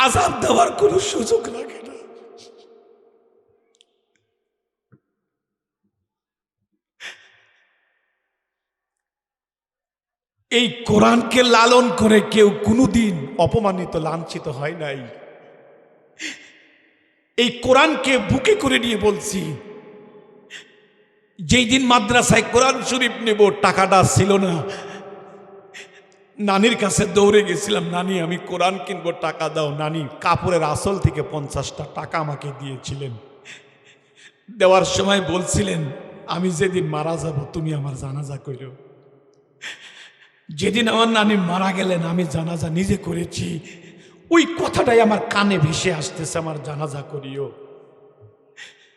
আযাব দেওয়ার কোনো সুযোগ রাখে না। এই কোরআনকে লালন করে কেউ কোনোদিন অপমানিত লাঞ্ছিত হয় নাই। এই কোরআনকে বুকে করে নিয়ে বলছি, যেই দিন মাদ্রাসায় কোরআন শরীফ নেব টাকাটা ছিল না, নানির কাছে দৌড়ে গেছিলাম, নানি আমি কোরআন কিনবো, টাকা দাও। নানি কাপড়ের আসল থেকে 50টা টাকা আমাকে দিয়েছিলেন। দেওয়ার সময় বলছিলেন, আমি যেদিন মারা যাব তুমি আমার জানাজা কইরো। যেদিন আমার নানি মারা গেলেন আমি জানাজা নিজে করেছি। ওই কথাটাই আমার কানে ভেসে আসতেছে, আমার জানাজা করিও।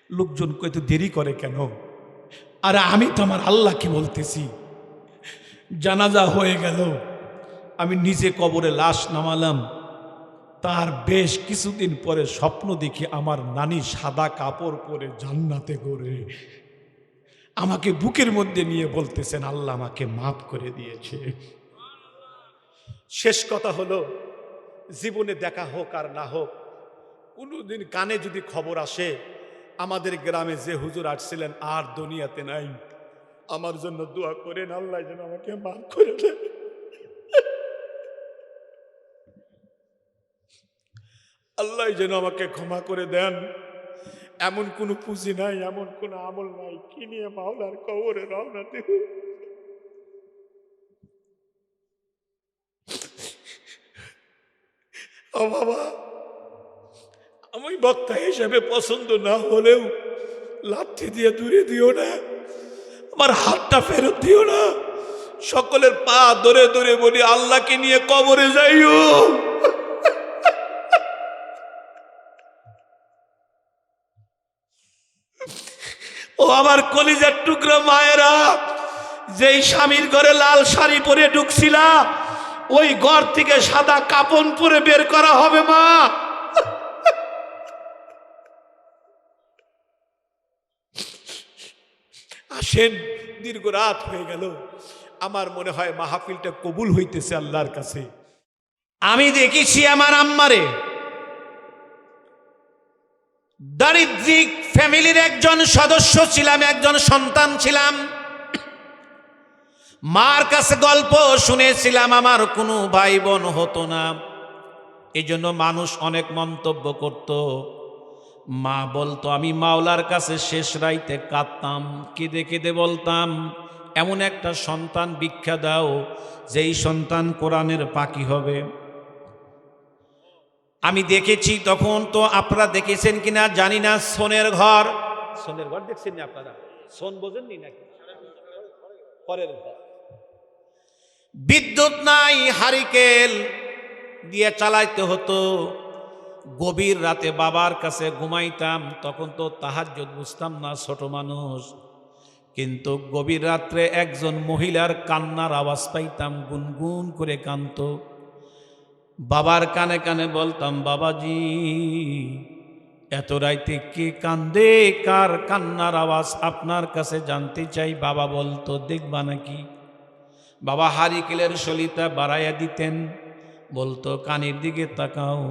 লোকজন কত দেরি করে কেন? আর আমি তো আমার আল্লাহকে বলতেছি। জানাজা হয়ে গেল, আমি নিজে কবরে লাশ নামালাম। তার বেশ কিছুদিন পরে স্বপ্ন দেখি আমার নানি সাদা কাপড় পরে জান্নাতে করে আমাকে বুকের মধ্যে নিয়ে বলতেছেন, আল্লাহ আমাকে মাফ করে দিয়েছে। শেষ কথা হলো, জীবনে দেখা হোক আর না হোক, কোনোদিন কানে যদি খবর আসে আমাদের গ্রামে যে হুজুর আসছিলেন আর দুনিয়াতে নাই, আমার জন্য দোয়া করেন, আল্লাহ যেন আমাকে মাফ করে দেন। আল্লাহ যেন আমাকে ক্ষমা করে দেন। এমন কোনো পুঁজি নাই, এমন কোনো আমল নাই কি নিয়ে মাওলার কবরে রওনা দেব। ও বাবা, আমি বক্তা হিসেবে পছন্দ না হলেও লাথি দিয়ে দূরে দিও না, আমার হাতটা ফেরত দিও না। সকলের পা ধরে ধরে বলি, আল্লাহকে নিয়ে কবরে যাইও। ও আমার কলিজার টুকরা মায়েরা, যেই স্বামীর ঘরে লাল শাড়ি পরে ঢুকছিলা, ওই ঘর থেকে সাদা কাপন পরে বের করা হবে মা। আসেন, দীর্ঘ রাত হয়ে গেল, আমার মনে হয় মাহফিলটা কবুল হইতেছে আল্লাহর কাছে। আমি দেখেছি আমার আম্মারে, দারিদ্রিক ফ্যামিলির একজন সদস্য ছিলাম, একজন সন্তান ছিলাম। মার কাছে গল্প শুনেছিলাম, আমার কোনো ভাই বোন হতো না, এই জন্য মানুষ অনেক মন্তব্য করত। মা বলতো, আমি মাওলার কাছে শেষ রাইতে কাঁদতাম, কেঁদে কেঁদে বলতাম, এমন একটা সন্তান ভিক্ষা দাও যেই সন্তান কোরআনের পাখি হবে। আমি দেখেছি, তখন তো আপনারা দেখেছেন কিনা জানি না, সোনের ঘর, সোনের ঘর দেখছেন না আপনারা? সোন বোঝেননি নাকি? পরের ঘর, বিদ্যুৎ নাই, হারিকেল দিয়ে চালাইতে হতো। গভীর রাতে বাবার কাছে ঘুমাইতাম, তখন তো তাহাজ্জুদ বুঝতাম না, ছোট মানুষ, কিন্তু গভীর রাত্রে একজন মহিলার কান্নার আওয়াজ পাইতাম, গুনগুন করে কাঁদতো। বাবার কানে কানে বলতাম, বাবাজি এত রাইতে কে কান্দে, কার কান্নার আওয়াজ আপনার কাছে জানতে চাই। বাবা বলতো, দেখবা নাকি? বাবা হারিকেলের সলিতা বাড়াইয়া দিতেন, বলতো কানের দিকে তাকাও।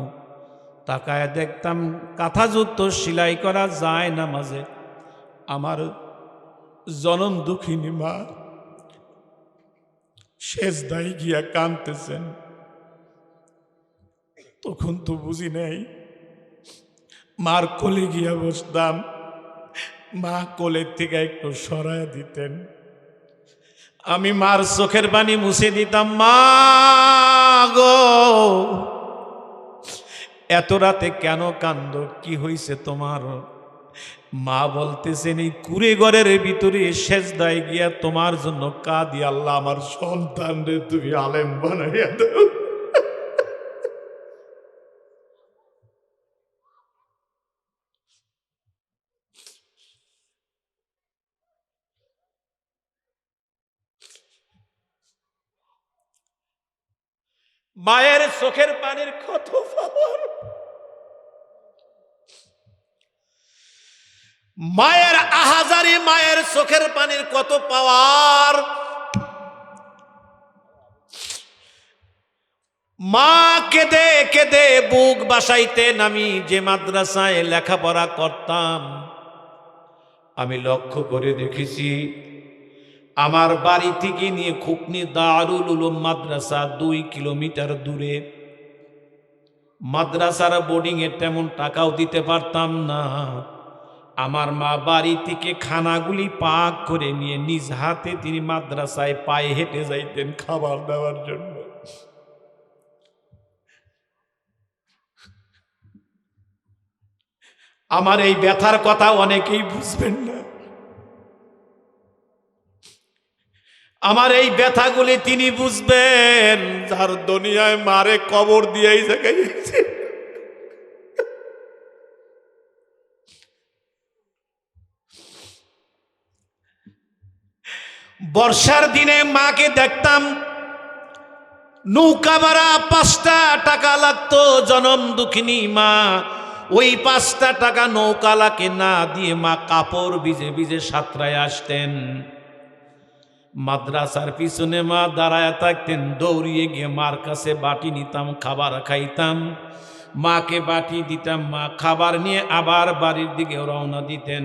তাকায় দেখতাম কাঁথা যুক্ত সেলাই করা যায় না মাঝে আমার জনম দুঃখিনী মা সেজদায় গিয়া কাঁদতেছেন। তখন তো বুঝি নাই, মার কোলে গিয়া বসতাম, মা কোলের থেকে একটু সরায় দিতেন, আমি মার চোখের পানি মুছে দিতাম। মা গো, এত রাতে কেন কান্দ, কি হইছে তোমার? মা বলতেছেন, এই কুড়ে ঘরের ভিতরে সেজদায় গিয়া তোমার জন্য কাঁদি, আল্লাহ আমার সন্তান রে তুমি আলেম বানাইয়া দাও। মায়ের চোখের পানির কত পাওয়ার, মায়ের আহাজারি, মায়ের চোখের পানির কত পাওয়ার। মা কেঁদে কেঁদে বুক বাসাইতেন। আমি যে মাদ্রাসায় লেখাপড়া করতাম, আমি লক্ষ্য করে দেখেছি আমার বাড়ি থেকে নিয়ে খুকনি দারুল উলুম মাদ্রাসা 2 কিলোমিটার দূরে। মাদ্রাসার বোর্ডিং এর তেমন টাকাও দিতে পারতাম না। আমার মা বাড়ি থেকে খানাগুলি পাক করে নিয়ে নিজ হাতে তিনি মাদ্রাসায় পায়ে হেঁটে যাইতেন খাবার দেওয়ার জন্য। আমার এই ব্যথার কথা অনেকেই বুঝবেন না। আমার এই ব্যথাগুলি তিনি বুঝবেন যার দুনিয়ায় মারে কবর দিয়েই জায়গায়। বর্ষার দিনে মাকে দেখতাম নৌকা ভাড়া 5টা টাকা লাগতো। জনম দুঃখিনী মা, ওই 5টা টাকা নৌকালাকে না দিয়ে মা কাপড় ভিজে ভিজে সাঁতরায় আসতেন। মাদ্রাসার পিছনে মা দাঁড়ায় থাকতেন। দৌড়িয়ে গিয়ে মার কাছে বাটি নিতাম, খাবার খাইতাম, মাকে বাটি দিতাম, মা খাবার নিয়ে আবার বাড়ির দিকে রওনা দিতেন।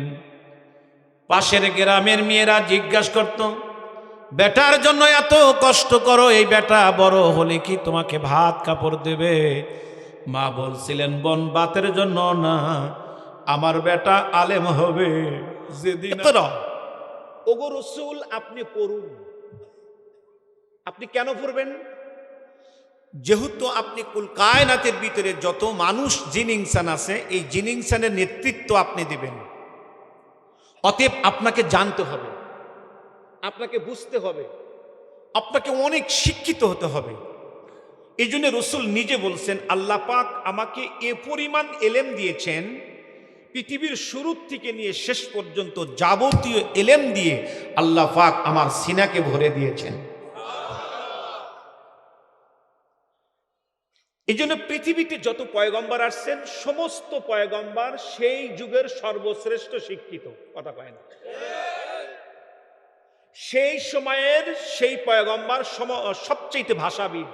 পাশের গ্রামের মেয়েরা জিজ্ঞাসা করত, বেটার জন্য এত কষ্ট করো, এই বেটা বড় হলে কি তোমাকে ভাত কাপড় দেবে? মা বলছিলেন, বোন বাতের জন্য না, আমার বেটা আলেম হবে যেদিন। ওগো রসুল আপনি পড়ুন। আপনি কেন পড়বেন? যেহেতু আপনি কুল কায়নাতের ভিতরে যত মানুষ জিন ইনসান আছে, এই জিন ইনসানের নেতৃত্ব আপনি দিবেন। অতএব আপনাকে জানতে হবে, আপনাকে বুঝতে হবে, আপনাকে অনেক শিক্ষিত হতে হবে। এই জন্য রসুল নিজে বলছেন, আল্লাহ পাক আমাকে এ পরিমাণ এলেম দিয়েছেন, পৃথিবীর শুরু থেকে নিয়ে শেষ পর্যন্ত যাবতীয় এলেম দিয়ে আল্লাহ পাক আমার সিনাকে ভরে দিয়েছেন। এই জন্য পৃথিবীতে যত পয়গম্বর আসছেন, সমস্ত পয়গম্বর সেই যুগের সর্বশ্রেষ্ঠ শিক্ষিত। কথা কয় না? সেই সময়ের সেই পয়গম্বর সবচেয়ে ভাষাবিদ।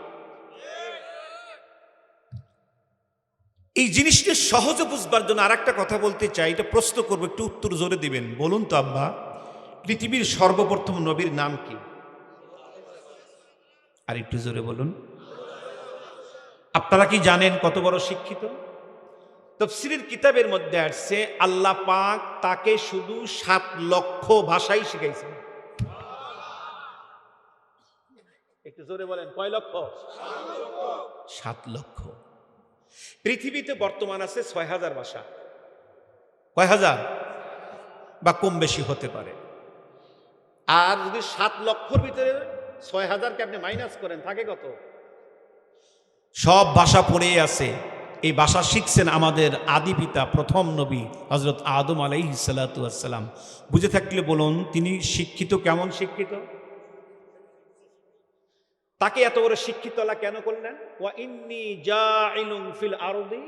এই জিনিসটা সহজে বুঝবার জন্য আর একটা কথা বলতে চাই, এটা প্রশ্ন করবো, একটু উত্তর জোরে দিবেন। বলুন তো আব্বা, পৃথিবীর সর্বপ্রথম নবীর নাম কি? আর একটু জোরে বলুন। আপনারা কি জানেন কত বড় শিক্ষিত? তাফসীরের কিতাবের মধ্যে আসছে, আল্লাহ পাক তাকে শুধু 7 লক্ষ ভাষাই শিখাইছেন। একটু জোরে বলেন, কয় লক্ষ? 7 লক্ষ। পৃথিবীতে বর্তমান আছে 6000 ভাষা। কয় হাজার? বা কম বেশি হতে পারে। আর যদি 7 লক্ষর ভিতরে 6000কে আপনি মাইনাস করেন, থাকে কত? সব ভাষা পড়ে আছে। এই ভাষা শিখছেন আমাদের আদি পিতা, প্রথম নবী হযরত আদম আলাইহিস সালাতু ওয়াস সালাম। বুঝে থাকলে বলুন, তিনি শিক্ষিত। কেমন শিক্ষিত? তাকে এত বড় শিক্ষিত আল্লাহ কেন করলেন? ওয়া ইন্নী জাইলুন ফিল আরদি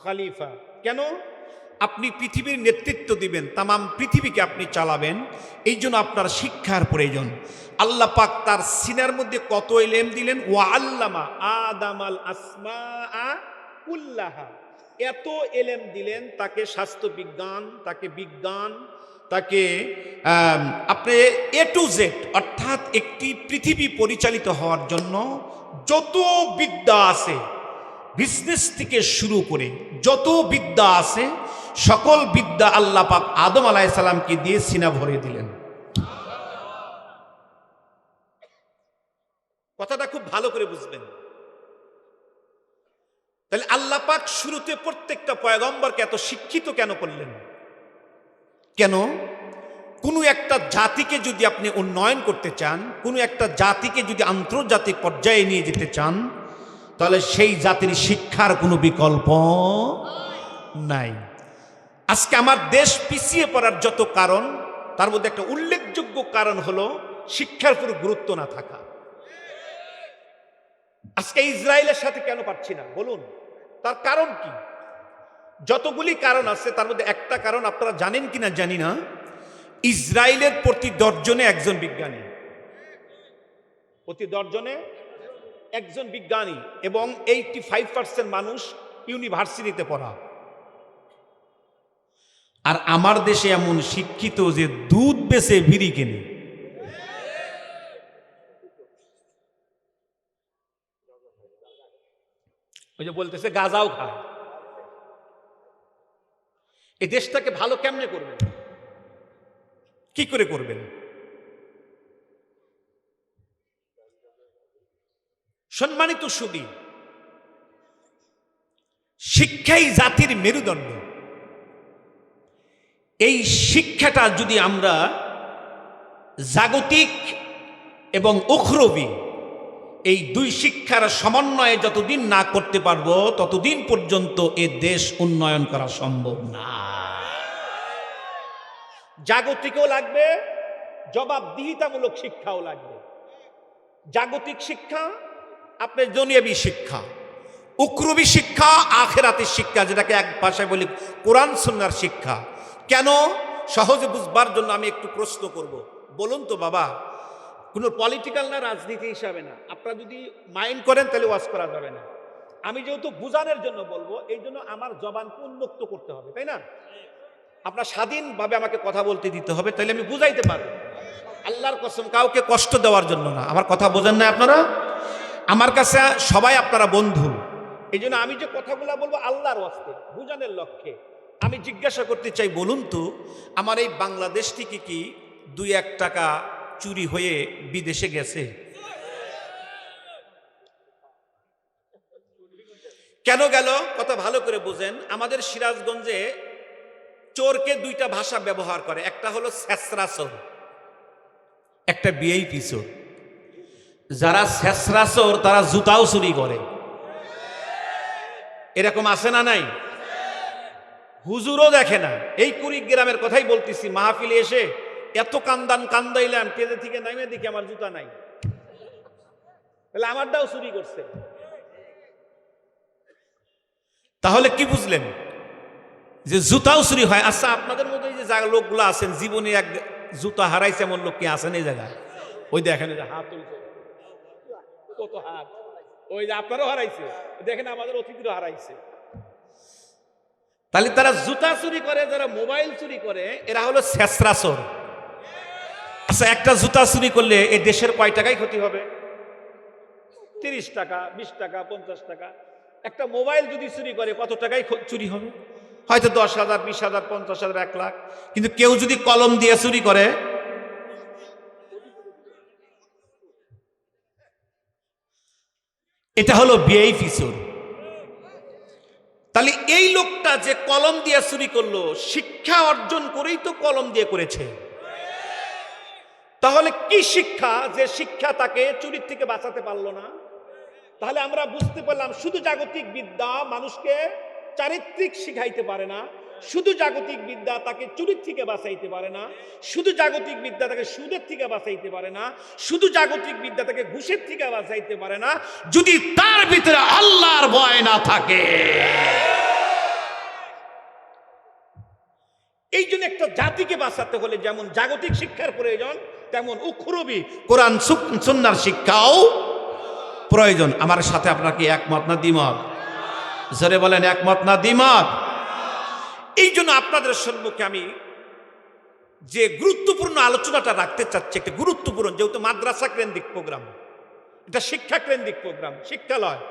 খলিফা। কেন? আপনি পৃথিবীর নেতৃত্ব দিবেন, তামাম পৃথিবীকে আপনি চালাবেন, এই জন্য আপনার শিক্ষার প্রয়োজন। আল্লাহ পাক তার সিনার মধ্যে কত ইলম দিলেন। ওয়া আল্লামা আদামাল আসমাআ কুল্লাহা। এত ইলম দিলেন তাকে, স্বাস্থ্য বিজ্ঞান, তাকে বিজ্ঞান, তাকে আপনি এ টু জেড, অর্থাৎ একটি পৃথিবী পরিচালিত হওয়ার জন্য যত বিদ্যা আছে, বিজনেস থেকে শুরু করে যত বিদ্যা আছে, সকল বিদ্যা আল্লাহ পাক আদম আলাইহিস সালামকে দিয়ে সিনা ভরে দিলেন। কথাটা খুব ভালো করে বুঝবেন। তাহলে আল্লাহ পাক শুরুতে প্রত্যেকটা পয়গম্বরকে এত শিক্ষিত কেন করলেন? কেন? কোনো একটা জাতিকে যদি আপনি উন্নয়ন করতে চান, কোনো একটা জাতিকে যদি আন্তর্জাতিক পর্যায়ে নিয়ে যেতে চান, তাহলে সেই জাতির শিক্ষার কোনো বিকল্প নাই। আজকে আমার দেশ পিছিয়ে পড়ার যত কারণ, তার মধ্যে একটা উল্লেখযোগ্য কারণ হলো শিক্ষার উপর গুরুত্ব না থাকা। আজকে ইসরায়েলের সাথে কেন পারছি না বলুন? তার কারণ কি? যতগুলি কারণ আছে, তার মধ্যে একটা কারণ আপনারা জানেন কিনা জানি না, ইসরায়েলের প্রতি 10 জনে একজন বিজ্ঞানী। প্রতি 10 জনে একজন বিজ্ঞানী এবং 85% মানুষ ইউনিভার্সিটিতে পড়া। আর আমার দেশে এমন শিক্ষিত যে দুধ বেচে বিড়ি কেনে। ওই যে বলতেছে গাঁজাও খায়। এই দেশটাকে ভালো কেমনে করবেন, কি করে করবেন? সম্মানিত সুধী, শিক্ষাই জাতির মেরুদণ্ড। এই শিক্ষাটা যদি আমরা জাগতিক এবং উখরবি এই দুই শিক্ষার সমন্বয়ে যতদিন না করতে পারবো ততদিন পর্যন্ত এ দেশ উন্নয়ন করা সম্ভব না। জাগতিকও লাগবে, জবাবদিহিতামূলক শিক্ষাও লাগবে। জাগতিক শিক্ষা আপনার দুনিয়াবী শিক্ষা, উখরবি শিক্ষা আখিরাতের শিক্ষা, যেটাকে এক ভাষায় বলি কোরআন সুন্নাহর শিক্ষা। কেন? সহজে বুঝবার জন্য আমি একটু প্রশ্ন করব। বলুন তো বাবা, কোনো পলিটিক্যাল না, রাজনীতি হিসাবে না, আপনারা যদি মাইন্ড করেন তাহলে ওয়াজ করা যাবে না। আমি যেহেতু বুঝানোর জন্য বলবো, এই জন্য আমার জবানকে উন্মুক্ত করতে হবে, তাই না? আপনার স্বাধীনভাবে আমাকে কথা বলতে দিতে হবে, তাহলে আমি বুঝাইতে পারবো। আল্লাহর কসম, কাউকে কষ্ট দেওয়ার জন্য না। আমার কথা বোঝেন না আপনারা? আমার কাছে সবাই আপনারা বন্ধু। এই জন্য আমি যে কথাগুলো বলবো আল্লাহর ওয়াস্তে, বুঝানোর লক্ষ্যে। আমি জিজ্ঞাসা করতে চাই, বলুন তো আমার এই বাংলাদেশ থেকে কি 2-1 টাকা চুরি হয়ে বিদেশে গেছে? কেন গেল? কথা ভালো করে বুঝেন। আমাদের সিরাজগঞ্জে চোরকে 2টা ভাষা ব্যবহার করে, একটা হলো ছেসরা চোর, একটা ভিআইপি চোর। যারা ছেসরা চোর তারা জুতাও চুরি করে। এরকম আছে না নাই? হুজুরও দেখে না। এই কুড়িগ্রামের কথাই বলতেছি, মাহফিলে এসে এত কান্দাইলাম, কেঁদে থেকে নামে দেখি আমার জুতা নাই, তাহলে আমারটাও চুরি করছে। তাহলে কি বুঝলেন যে জুতাও চুরি হয়? আচ্ছা, আপনাদের মধ্যে যে লোকগুলো আছেন জীবনে এক জুতা হারাইছে এমন লোক কি আছেন এই জায়গায়? ওই দেখেন যে হাত তুলছে, কত হাত। ওই যে আপনারও হারাইছে, দেখেন আমাদের অতিথিরও হারাইছে। তাহলে তারা জুতা চুরি করে, যারা মোবাইল চুরি করে, এরা হলো ছেসরা চোর। আচ্ছা, একটা জুতা চুরি করলে এই দেশের কয় টাকায় ক্ষতি হবে? 30 টাকা, 20 টাকা, 50 টাকা। একটা মোবাইল যদি চুরি করে কত টাকায় চুরি হবে? হয়তো 10,000, 20,000, 50,000, 1 লাখ। কিন্তু কেউ যদি কলম দিয়ে চুরি করে, এটা হলো ভিআইপি চোর। তাহলে এই লোকটা যে কলম দিয়ে চুরি করলো, শিক্ষা অর্জন করেই তো কলম দিয়ে করেছে। তাহলে কি শিক্ষা, যে শিক্ষা তাকে চুরির থেকে বাঁচাতে পারলো না? তাহলে আমরা বুঝতে পারলাম, শুধু জাগতিক বিদ্যা মানুষকে চারিত্রিক শিখাইতে পারে না, শুধু জাগতিক বিদ্যা তাকে চুরির থেকে বাঁচাইতে পারে না, শুধু জাগতিক বিদ্যা তাকে সুদের থেকে বাঁচাইতে পারে না, শুধু জাগতিক বিদ্যা তাকে ঘুষের থেকে বাঁচাইতে পারে না, যদি তার ভিতরে আল্লাহর ভয় না থাকে। এই জন্য একটা জাতিকে বাঁচাতে হলে যেমন জাগতিক শিক্ষার প্রয়োজন, তেমন উখরবি কোরআন সুন্নাহর শিক্ষাও প্রয়োজন। আমার সাথে আপনার কি একমত না দ্বিমত? জোরে বলেন, একমত না দ্বিমত? এই জন্য আপনাদের সম্মুখে আমি যে গুরুত্বপূর্ণ আলোচনাটা রাখতে চাচ্ছি, একটা গুরুত্বপূর্ণ, যেহেতু মাদ্রাসা কেন্দ্রিক প্রোগ্রাম, এটা শিক্ষা কেন্দ্রিক প্রোগ্রাম, শিক্ষালয়,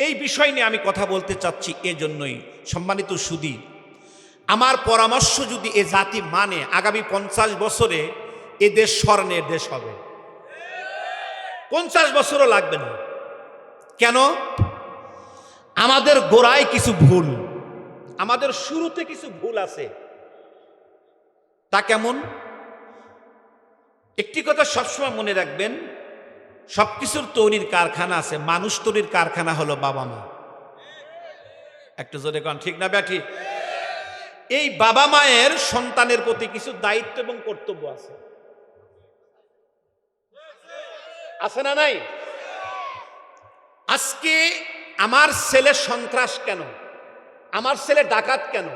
এই বিষয় নিয়ে আমি কথা বলতে চাচ্ছি। এজন্যই সম্মানিত সুধী, আমার পরামর্শ, যদি এ জাতি মানে, আগামী 50 বছরে এ দেশ স্বর্ণের দেশ হবে। 50 বছরও লাগবে না। কেন? আমাদের গোড়ায় কিছু ভুল, আমাদের শুরুতে কিছু ভুল আছে। তা কেমন? একটি কথা সবসময় মনে রাখবেন, সবকিছুর তৈরির কারখানা আছে, মানুষ তৈরির কারখানা হলো বাবা মা। একটু জোরে কন, ঠিক না ব্যাঠি? এই বাবা মায়ের সন্তানের প্রতি কিছু দায়িত্ব এবং কর্তব্য আছে, আছে না নাই? আজকে আমার ছেলে সন্ত্রাস কেন, আমার ছেলে ডাকাত কেন,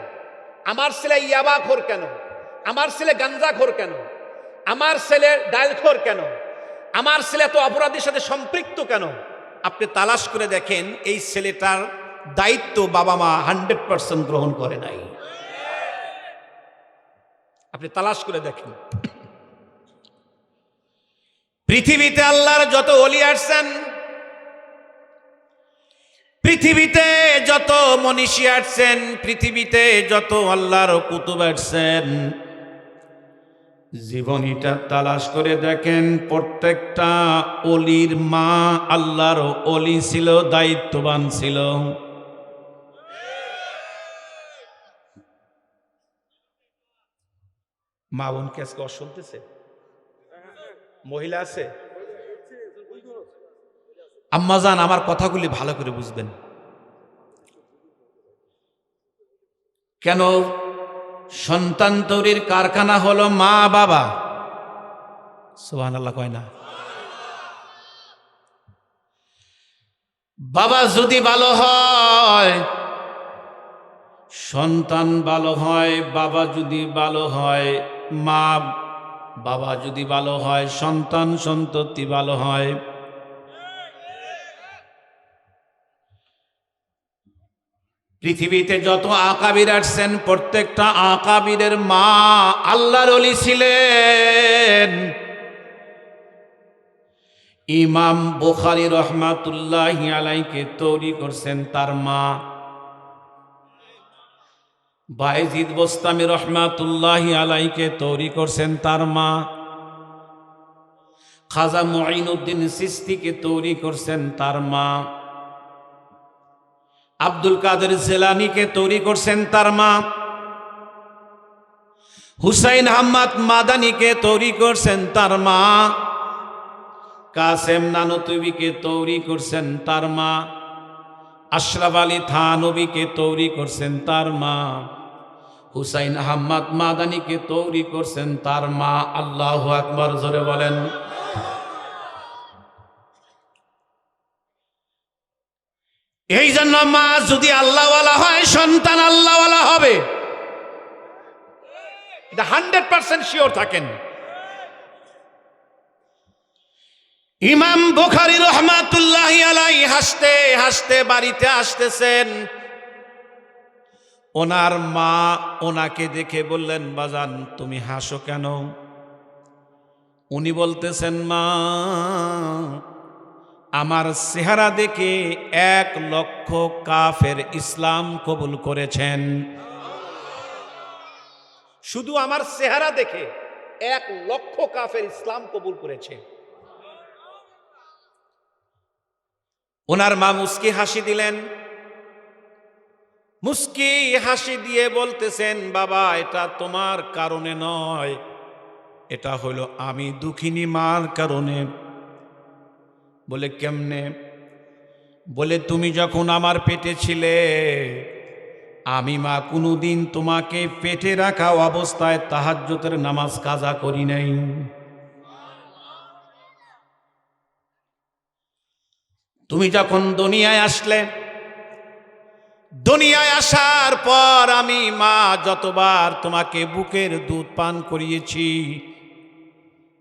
আমার ছেলে ইয়াবাখোর কেন, আমার ছেলে গাঞ্জাখোর কেন, আমার ছেলে ডালখোর কেন, আমার ছেলে তো অপরাধের সাথে সম্পৃক্ত কেন? আপনি তালাশ করে দেখেন এই ছেলেটার দায়িত্ব বাবা মা 100% গ্রহণ করে নাই। আপনি তালাশ করে দেখেন। পৃথিবীতে আল্লাহর যত ওলি আসছেন, পৃথিবীতে যত মনীষী আসছেন, পৃথিবীতে যত আল্লাহর কুতুব আসছেন, জীবনীটা তালাশ করে দেখেন প্রত্যেকটা অলির মা আল্লাহর অলি ছিল, দায়িত্ববান ছিল। মা বোনকে আজকে শুনতেছে? মহিলা আছে? আম্মাজান আমার কথাগুলি ভালো করে বুঝবেন। কেন? সন্তান তৈরির কারখানা হলো মা বাবা। সুবহানাল্লাহ কয় না? বাবা যদি ভালো হয় সন্তান ভালো হয়, বাবা যদি ভালো হয়, মা বাবা যদি ভালো হয় সন্তান সন্ততি ভালো হয়। পৃথিবীতে যত আকাবির আসছেন প্রত্যেকটা আকাবিরের মা আল্লাহর ওলি ছিলেন। ইমাম বুখারী রহমাতুল্লাহি আলাইহিকে তৈরি করছেন তার মা। বায়েজিদ বোস্তামি রহমাতুল্লাহি আলাইহিকে তৈরি করছেন তার মা। খাজা মুঈনুদ্দিন চিশতিকে তৈরি করছেন তার মা। আব্দুল কাদের জিলানীকে তৈরি করছেন তার মা। হুসাইন আহমদ মাদানীকে তৈরি করছেন তার মা। কাসেম নানুতুবিকে তৈরি করছেন তার মা। আশরাফ আলী থানবীকে তৈরি করছেন তার মা। হুসাইন আহমদ মাদানীকে তৈরি করছেন তার মা। আল্লাহু আকবার, জোরে বলেন। এই জন্য মা যদি আল্লাহওয়ালা হয় সন্তান আল্লাহওয়ালা হবে, এটা 100% শিওর থাকেন। ইমাম বুখারী রহমাতুল্লাহি আলাইহি হাসতে হাসতে বাড়িতে আসতেছেন। ওনার মা ওনাকে দেখে বললেন, বাজান তুমি হাসো কেন? উনি বলতেছেন, মা আমার চেহারা দেখে 1,00,000 কাফের ইসলাম কবুল করেছেন। শুধু আমার চেহারা দেখে 1,00,000 কাফের ইসলাম কবুল করেছে। ওনার মা মুস্কি হাসি দিলেন। মুস্কি হাসি দিয়ে বলতেছেন, বাবা এটা তোমার কারণে নয়, এটা হলো আমি দুঃখিনী মার কারণে। বলে কেমনে? বলে তুমি যখন আমার পেটে ছিলে আমি মা কোনোদিন তোমাকে পেটে রাখা অবস্থায় তাহাজ্জুদের নামাজ কাজা করি নাই। তুমি যখন দুনিয়ায় আসলে, দুনিয়ায় আসার পর আমি মা যতবার তোমাকে বুকের দুধ পান করিয়েছি,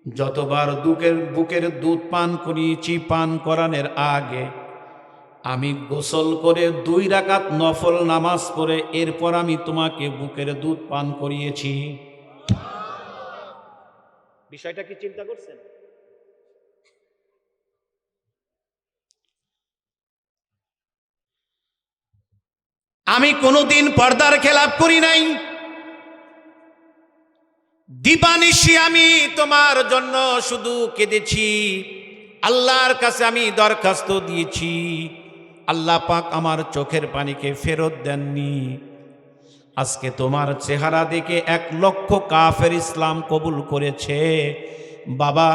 যতবার বুকের দুধ পান করিয়েছি, পান করানোর আগে আমি গোসল করে 2 রাকাত নফল নামাজ পড়ে এরপর আমি তোমাকে বুকের দুধ পান করিয়েছি। বিষয়টা কি চিন্তা করছেন? আমি কোনোদিন পর্দার খেলাপ করি নাই। দিবানিশি আমি তোমার জন্য শুধু কেঁদেছি। আল্লাহর কাছে আমি দরখাস্ত দিয়েছি, আল্লাহ পাক আমার চোখের পানিকে ফেরত দেননি। আজকে তোমার চেহারা দেখে 1,00,000 কাফের ইসলাম কবুল করেছে। বাবা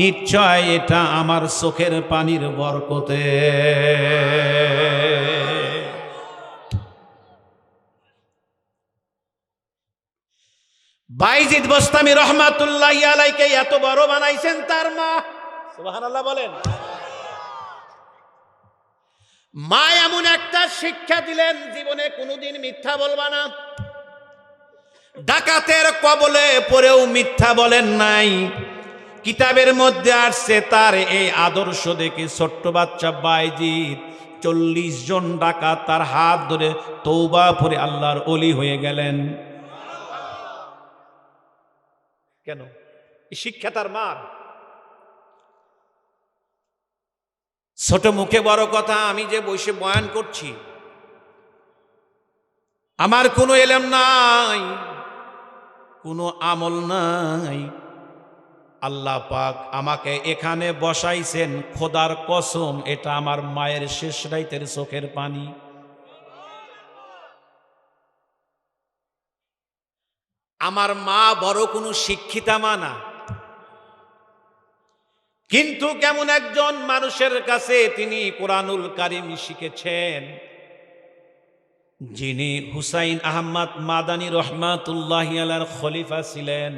নিশ্চয় এটা আমার চোখের পানির বরকতে। বায়েজিদ বোস্তামি রহমাতুল্লাহি আলাইহিকে এত বড় বানাইছেন তার মা। সুবহানাল্লাহ বলেন। মা এমন একটা শিক্ষা দিলেন, জীবনে কোনোদিন মিথ্যা বলবা না। ডাকাতের কবলে পড়েও মিথ্যা বলেন নাই, কিতাবের মধ্যে আসছে তার এই আদর্শ দেখে ছোট্ট বাচ্চা বাইজিদ 40 জন ডাকাত তার হাত ধরে তওবা পড়ে আল্লাহর ওলি হয়ে গেলেন। কেন? এই শিক্ষা তার মার। ছোট মুখে বড় কথা। আমি যে বসে বয়ান করছি, আমার কোনো এলেম নাই, কোনো আমল নাই। আল্লাহ পাক আমাকে এখানে বসাইছেন, খোদার কসম এটা আমার মায়ের শেষ রাইতের চোখের পানি। আমার মা বড় কোনো শিক্ষিতা মা না, কিন্তু কেমন একজন মানুষের কাছে তিনি কোরআনুল কারীম শিখেছেন, যিনি হুসাইন আহমদ মাদানী রহমাতুল্লাহি আলাইহির খলিফা ছিলেন।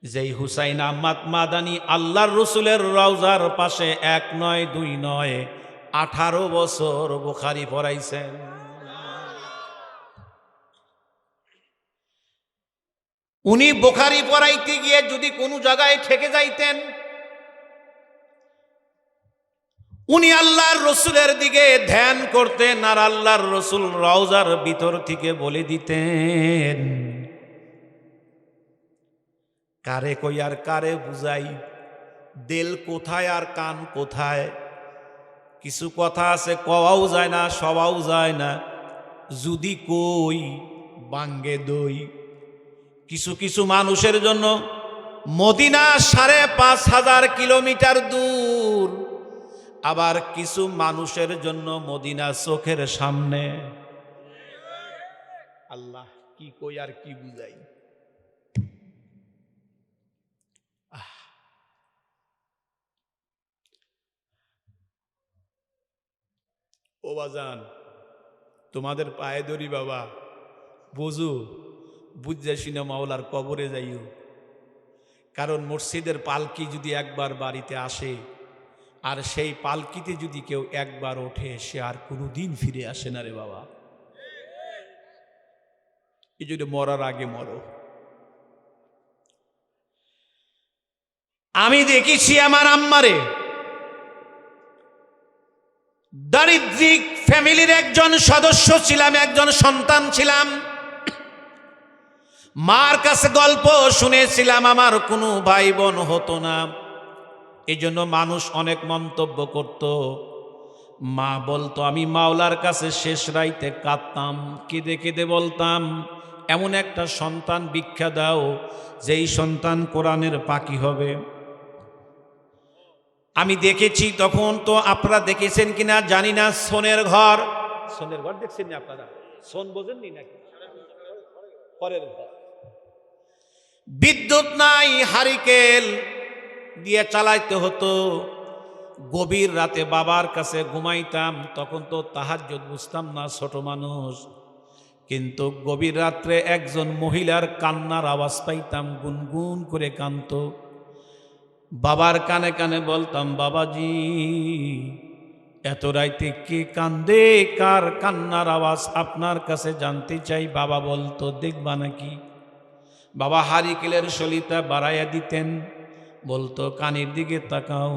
যেই হুসাইন আহমদ মাদানী আল্লাহর রসুলের রওজার পাশে 1 নয় 2 নয় 18 বছর বুখারী পড়াইছেন। উনি বুখারী পড়াইতে গিয়ে যদি কোনো জায়গায় ঠেকে যাইতেন, উনি আল্লাহর রসুলের দিকে ধ্যান করতেন, আর আল্লাহর রসুল রওজার ভিতর থেকে বলে দিতেন, কারে কই আর কারে বুঝাই, দিল কোথায় আর কান কোথায়। কিছু কথা আছে কওয়াও যায় না, সবাও যায় না, যদি কই বাঙ্গে দই। কিছু কিছু মানুষের জন্য মদিনা 5,500 কিলোমিটার দূর, আবার কিছু মানুষের জন্য মদিনা চোখের সামনে। আল্লাহ কি কই আর কি বুঝাই। ও বাজান, তোমাদের পায়ে ধরি বাবা, বুঝু বুঝে শুনে মাওলার কবরে যাইও। কারণ মসজিদের পালকি যদি একবার বাড়িতে আসে, আর সেই পালকিতে যদি কেউ একবার ওঠে, সে আর কোনোদিন ফিরে আসে না রে বাবা। এই জন্য মরার আগে মরো। আমি দেখেছি আমার আম্মারে, দারিদ্রিক ফ্যামিলির একজন সদস্য ছিলাম, একজন সন্তান ছিলাম। মার কাছে গল্প শুনেছিলাম, আমার কোনো ভাই বোন হতো না। এই জন্য মানুষ অনেক মন্তব্য করত। মা বলতো, আমি মাওলার কাছে শেষ রাইতে কাঁদতাম, কেঁদে কেঁদে বলতাম, এমন একটা সন্তান ভিক্ষা দাও যেই সন্তান কোরআনের পাখি হবে। আমি দেখেছি, তখন তো আপনারা দেখেছেন কিনা জানি না, সোনের ঘর। সোনের ঘর দেখছেন না আপনারা? সোন বোঝেননি নাকি? খড়ের ঘর, বিদ্যুৎ নাই, হারিকেল দিয়ে চালাইতে হতো। গভীর রাতে বাবার কাছে ঘুমাইতাম, তখন তো তাহাজ্জুদ বুঝতাম না, ছোট মানুষ। কিন্তু গভীর রাত্রে একজন মহিলার কান্নার আওয়াজ পাইতাম, গুনগুন করে কাঁদত। বাবার কানে কানে বলতাম, বাবাজি এত রাইতে কে কান্দে, কার কান্নার আওয়াজ আপনার কাছে জানতে চাই। বাবা বলতো, দেখবা নাকি? বাবা হারিকেলের সলিতা বাড়াইয়া দিতেন, বলতো কানের দিকে তাকাও।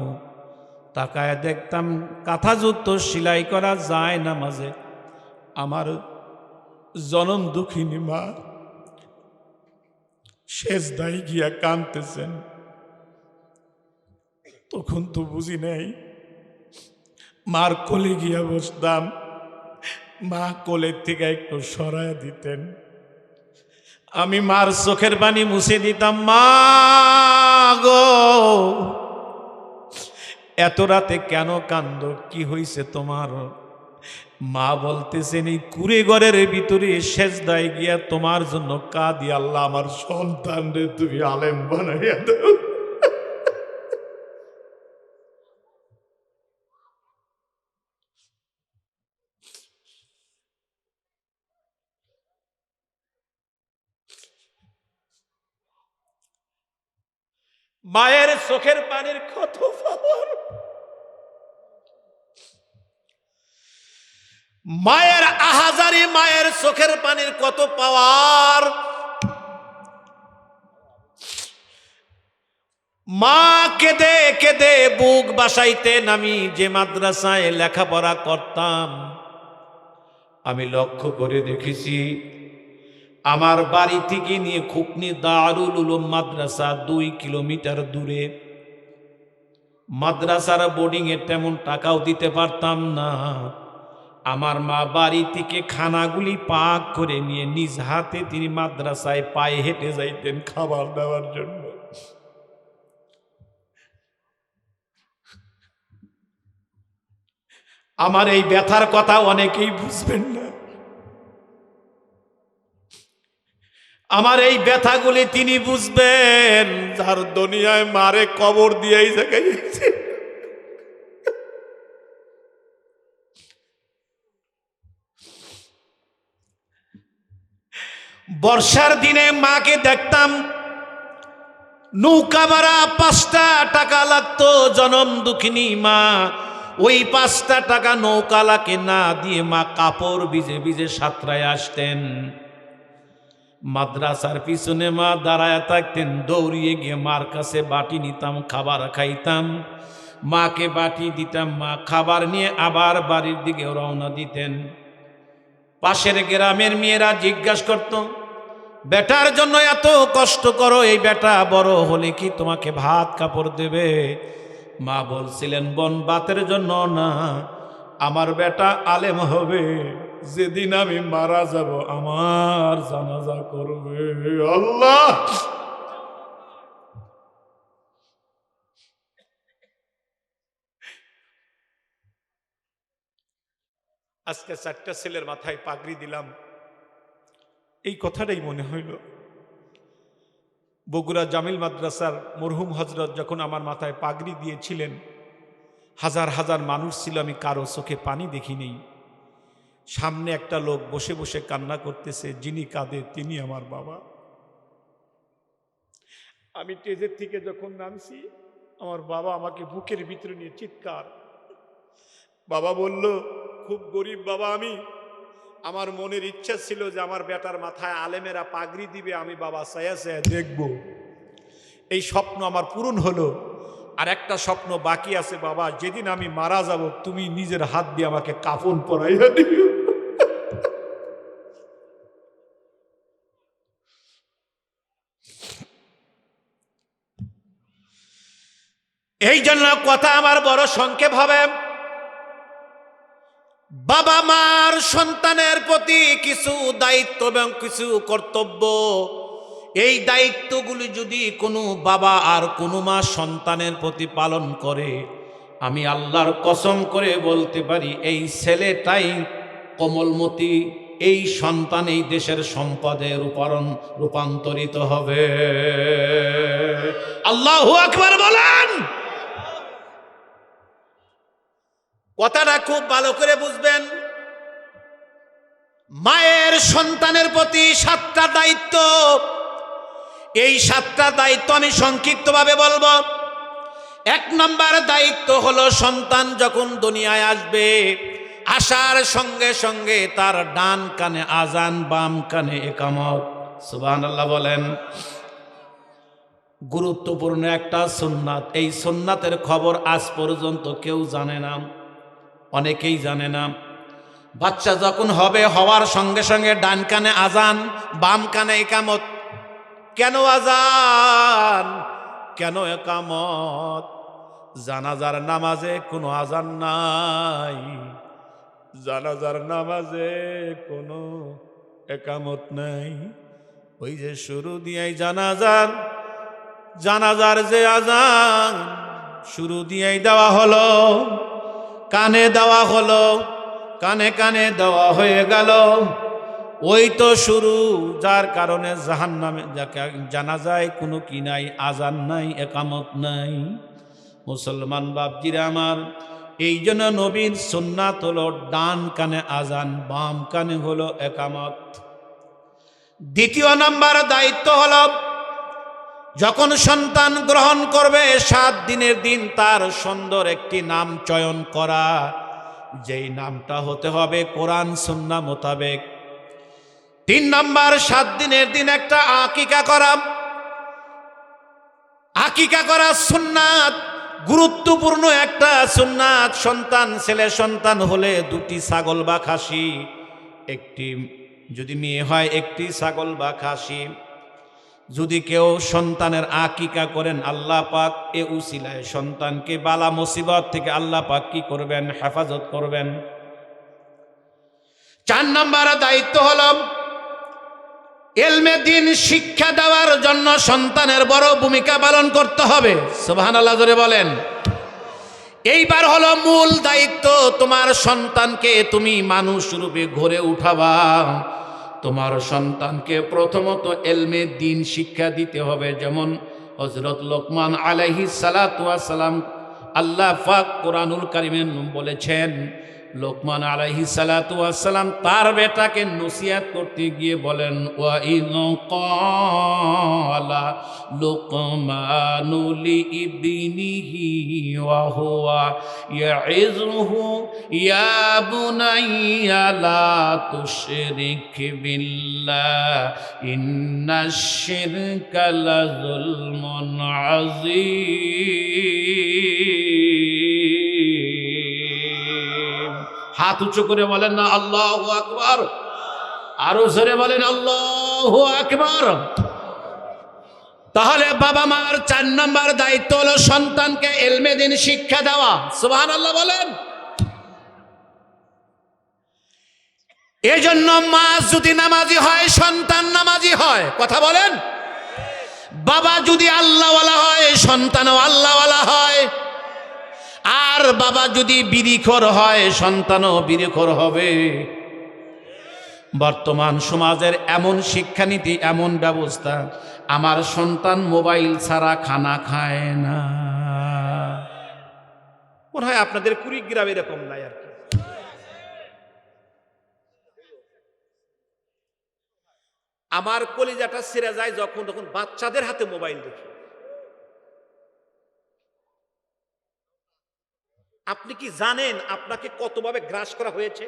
তাকায় দেখতাম কাঁথা যুক্ত সেলাই করা যায় না মাঝে আমার জনম দুঃখিনী মা সেজদায় গিয়া কাঁদতেছেন। তখন তো বুঝি নাই, মার কোলে গিয়া বসতাম, মা কোলের থেকে একটু সরাইয়া দিতেন, আমি মার চোখের পানি মুছে দিতাম। মা গো, এত রাতে কেন কান্দ, কি হইছে তোমার? মা বলতেছেন, এই কুড়ে ঘরের ভিতরে সেজদায় গিয়া তোমার জন্য কাঁদি, আল্লাহ আমার সন্তান রে তুমি আলেম বানাইয়া দাও। মায়ের চোখের পানির কত পাওয়ার, মায়ের আহাজারি, মায়ের চোখের পানির কত পাওয়ার। মা কেঁদে কেঁদে বুক বাসাইতেন। আমি যে মাদ্রাসায় লেখাপড়া করতাম, আমি লক্ষ্য করে দেখেছি আমার বাড়ি থেকে নিয়ে খুকনি দারুল উলুম মাদ্রাসা 2 কিলোমিটার দূরে। মাদ্রাসার বোর্ডিং এ তেমন টাকাও দিতে পারতাম না। আমার মা বাড়ি থেকে খানাগুলি পাক করে নিয়ে নিজ হাতে তিনি মাদ্রাসায় পায়ে হেঁটে যাইতেন খাবার দেওয়ার জন্য। আমার এই ব্যথার কথা অনেকেই বুঝবেন না। আমার এই ব্যথাগুলি তিনি বুঝবেন যার দুনিয়ায় মারে কবর দিয়েই জায়গাছে। বর্ষার দিনে মাকে দেখতাম নৌকা ভাড়া 5টা টাকা লাগতো। জনম দুঃখিনী মা, ওই 5টা টাকা নৌকালাকে না দিয়ে মা কাপড় ভিজে ভিজে সাঁতরায় আসতেন। মাদ্রাসার পিছনে মা দাঁড়ায় থাকতেন, দৌড়িয়ে গিয়ে মার কাছে বাটি নিতাম, খাবার খাইতাম, মাকে বাটি দিতাম, মা খাবার নিয়ে আবার বাড়ির দিকে রওনা দিতেন। পাশের গ্রামের মেয়েরা জিজ্ঞাসা করত, বেটার জন্য এত কষ্ট করো, এই বেটা বড় হলে কি তোমাকে ভাত কাপড় দেবে? মা বলছিলেন, বোন ভাতের জন্য না, আমার বেটা আলেম হবে, যেদিন আমি মারা যাব আমার জানাজা করবে। আল্লাহ, আজকে 4টা ছেলের মাথায় পাগড়ি দিলাম, এই কথাটাই মনে হইল। বগুড়া জামিল মাদ্রাসার মরহুম হজরত যখন আমার মাথায় পাগড়ি দিয়েছিলেন, হাজার হাজার মানুষ ছিল, আমি কারো চোখে পানি দেখি নেই। সামনে একটা লোক বসে বসে কান্না করতেছে, যিনি কাঁদে তিনি আমার বাবা। আমি স্টেজের থেকে যখন নামছি, আমার বাবা আমাকে বুকের ভিতরে নিয়ে চিৎকার। বাবা বলল, খুব গরিব বাবা আমি, আমার মনের ইচ্ছা ছিল যে আমার বেটার মাথায় আলেমেরা পাগড়ি দিবে, আমি বাবা ছায়া ছায়া দেখব। এই স্বপ্ন আমার পূরণ হলো। আর একটা স্বপ্ন বাকি আছে বাবা, যেদিন আমি মারা যাব তুমি নিজের হাত দিয়ে আমাকে কাফন পরাইয়া দিও। এই জন্য কথা আমার বড় সংক্ষেপ হবে। বাবা মার সন্তানের প্রতি কিছু দায়িত্ব এবং কিছু কর্তব্য, এই দায়িত্বগুলি যদি কোনো বাবা আর কোনো মা সন্তানের প্রতি পালন করে, আমি আল্লাহর কসম করে বলতে পারি এই ছেলেটাই কোমলমতি, এই সন্তান এই দেশের সম্পদে রূপান্তরিত হবে। আল্লাহু আকবার বলেন। কথাটা খুব ভালো করে বুঝবেন। মায়ের সন্তানের প্রতি 7টা দায়িত্ব, এই 7টা দায়িত্ব আমি সংক্ষিপ্তভাবে বলবো। 1 নম্বর দায়িত্ব হলো, সন্তান যখন দুনিয়ায় আসবে, আসার সঙ্গে সঙ্গে তার ডান কানে আজান, বাম কানে ইকামত। সুবহানাল্লাহ বলেন। গুরুত্বপূর্ণ একটা সুন্নাত, এই সুন্নাতের খবর আজ পর্যন্ত কেউ জানে না, অনেকেই জানে না। বাচ্চা যখন হবে, হওয়ার সঙ্গে সঙ্গে ডান কানে আজান, বাম কানে ইকামত। কেন আজান, কেন ইকামত? জানাজার নামাজে কোনো আজান নাই, জানাজার নামাজে কোনো ইকামত নাই। ওই যে শুরু দিয়েই জানাজার যে আজান শুরু দিয়েই দেওয়া হলো, কানে দেওয়া হলো, কানে কানে দেওয়া হয়ে গেল, ওই তো শুরু। যার কারণে জাহান্নামে জানাজায় কোনো কি নাই, আজান নাই, একামত নাই। মুসলমান বাপজিরা আমার, এই জন্য নবীর সুন্নাত হলো ডান কানে আজান, বাম কানে হলো একামত। 2 নম্বর দায়িত্ব হলো, যখন সন্তান গ্রহণ করবে 7 দিনের দিন তার সুন্দর একটি নাম চয়ন করা, যেই নামটা হতে হবে কোরআন সুন্নাহ মোতাবেক। 3 নম্বর 7 দিনের দিন একটা আকিকা করা। আকিকা করা সুন্নাত, গুরুত্বপূর্ণ একটা সুন্নাত। সন্তান ছেলে সন্তান হলে দুটি ছাগল বা খাসি, একটি যদি মেয়ে হয় একটি ছাগল বা খাসি। যদি কেউ সন্তানের আকিকা করেন, আল্লাহ পাক এ উসিলায় সন্তানকে বালা মুসিবত থেকে আল্লাহ পাক কি করবেন? হেফাজত করবেন। 4 নম্বর দায়িত্ব হলো ইলমে দ্বীন শিক্ষা দেওয়ার জন্য সন্তানের বড় ভূমিকা পালন করতে হবে। সুবহানাল্লাহ জোরে বলেন। এইবার হলো মূল দায়িত্ব, তোমার সন্তানকে তুমি মানুষ রূপে গড়ে উঠাবা। তোমার সন্তানকে প্রথমত ইলমে দ্বীন শিক্ষা দিতে হবে। যেমন হযরত লোকমান আলাইহিস সালাতু ওয়াস সালাম, আল্লাহ পাক কোরআনুল কারীমে বলেছেন, লোকমান আলাইহিস সালাতু ওয়াস সালাম তার বেটাকে নসিহত করতে গিয়ে বলেন, ওয়া ইন ক্বালা লুকমানু লিইবনিহি ওয়া হুয়া ইয়াইযুহু ইয়া বুনাইয়া লা তুশরিক বিল্লাহ ইন্নাশ শিরকা লাযুলমুন আযীম। হাত উঁচু করে বলেন না আল্লাহু আকবার, আরো জোরে বলেন আল্লাহু আকবার। তাহলে বাবা মার 4 নম্বর দায়িত্ব হলো সন্তানকে ইলমে দ্বীন শিক্ষা দেওয়া। সুবহানাল্লাহ বলেন। এজন্য মা যদি নামাজি হয়, সন্তান নামাজি হয়। কথা বলেন। বাবা যদি আল্লাহওয়ালা হয়, সন্তানও আল্লাহওয়ালা হয়। আর বাবা যদি বিড়িখোর হয়, সন্তানও বিড়িখোর হবে। বর্তমান সমাজের এমন শিক্ষানীতি, এমন ব্যবস্থা, আমার সন্তান মোবাইল ছাড়া খানা খায় না। মনে হয় আপনাদের কুড়িগ্রাম এরকম নাই আর কি। আমার কলিজাটা ছিঁড়ে যায় যখন তখন বাচ্চাদের হাতে মোবাইল দেখি। আপনি কি জানেন আপনাকে কতভাবে গ্রাস করা হয়েছে?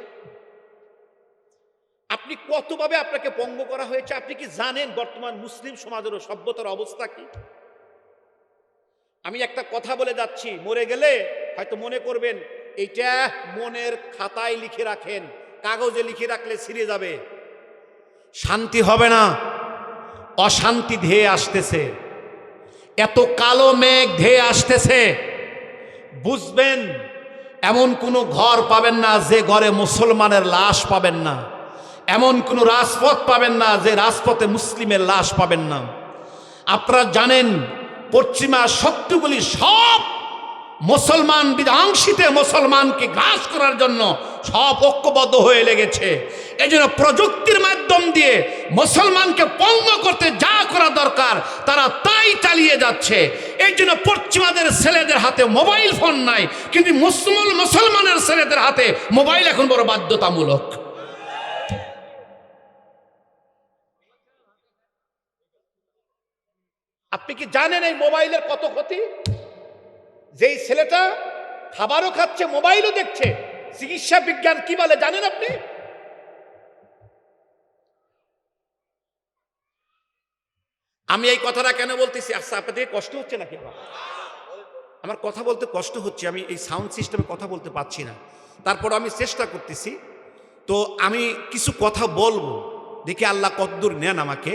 আপনি কতভাবে আপনাকে পঙ্গ করা হয়েছে? আপনি কি জানেন বর্তমান মুসলিম সমাজের ও সভ্যতার অবস্থা কি? আমি একটা কথা বলে যাচ্ছি, মরে গেলে হয়তো মনে করবেন এইটা মনের খাতায় লিখে রাখেন, কাগজে লিখে রাখলে ছিঁড়ে যাবে। শান্তি হবে না, অশান্তি ধেয়ে আসতেছে। এত কালো মেঘ ধেয়ে আসতেছে, বুঝবেন এমন কোনো ঘর পাবেন না যে ঘরে মুসলমানের লাশ পাবেন না। এমন কোনো রাজপথ পাবেন না যে রাজপথে মুসলিমের লাশ পাবেন না। আপনারা জানেন পশ্চিমা শক্তিগুলি সব মুসলমান বিধাংশিতে মুসলমানকে গ্রাস করার জন্য সব ঐক্যবদ্ধ হয়ে লেগেছে। এই জন্য প্রযুক্তির মাধ্যম দিয়ে মুসলমানকে পঙ্গ করতে যা করা দরকার তারা তাই চালিয়ে যাচ্ছে। এই জন্য পশ্চিমাদের ছেলেদের হাতে মোবাইল ফোন নাই, কিন্তু মুসলমানের ছেলেদের হাতে মোবাইল এখন বড় বাধ্যতামূলক। আপনি কি জানেন এই মোবাইলের কত ক্ষতি? যেই ছেলেটা খাবারও খাচ্ছে, মোবাইলও দেখছে, চিকিৎসা বিজ্ঞান কি বলে জানেন আপনি? আমি এই কথাটা কেন বলতেছি? আচ্ছা, আপনাদের কষ্ট হচ্ছে নাকি? আমার কথা বলতে কষ্ট হচ্ছে, আমি এই সাউন্ড সিস্টেমে কথা বলতে পারছি না, তারপর আমি চেষ্টা করতেছি। তো আমি কিছু কথা বলবো, দেখি আল্লাহ কতদূর নেন আমাকে।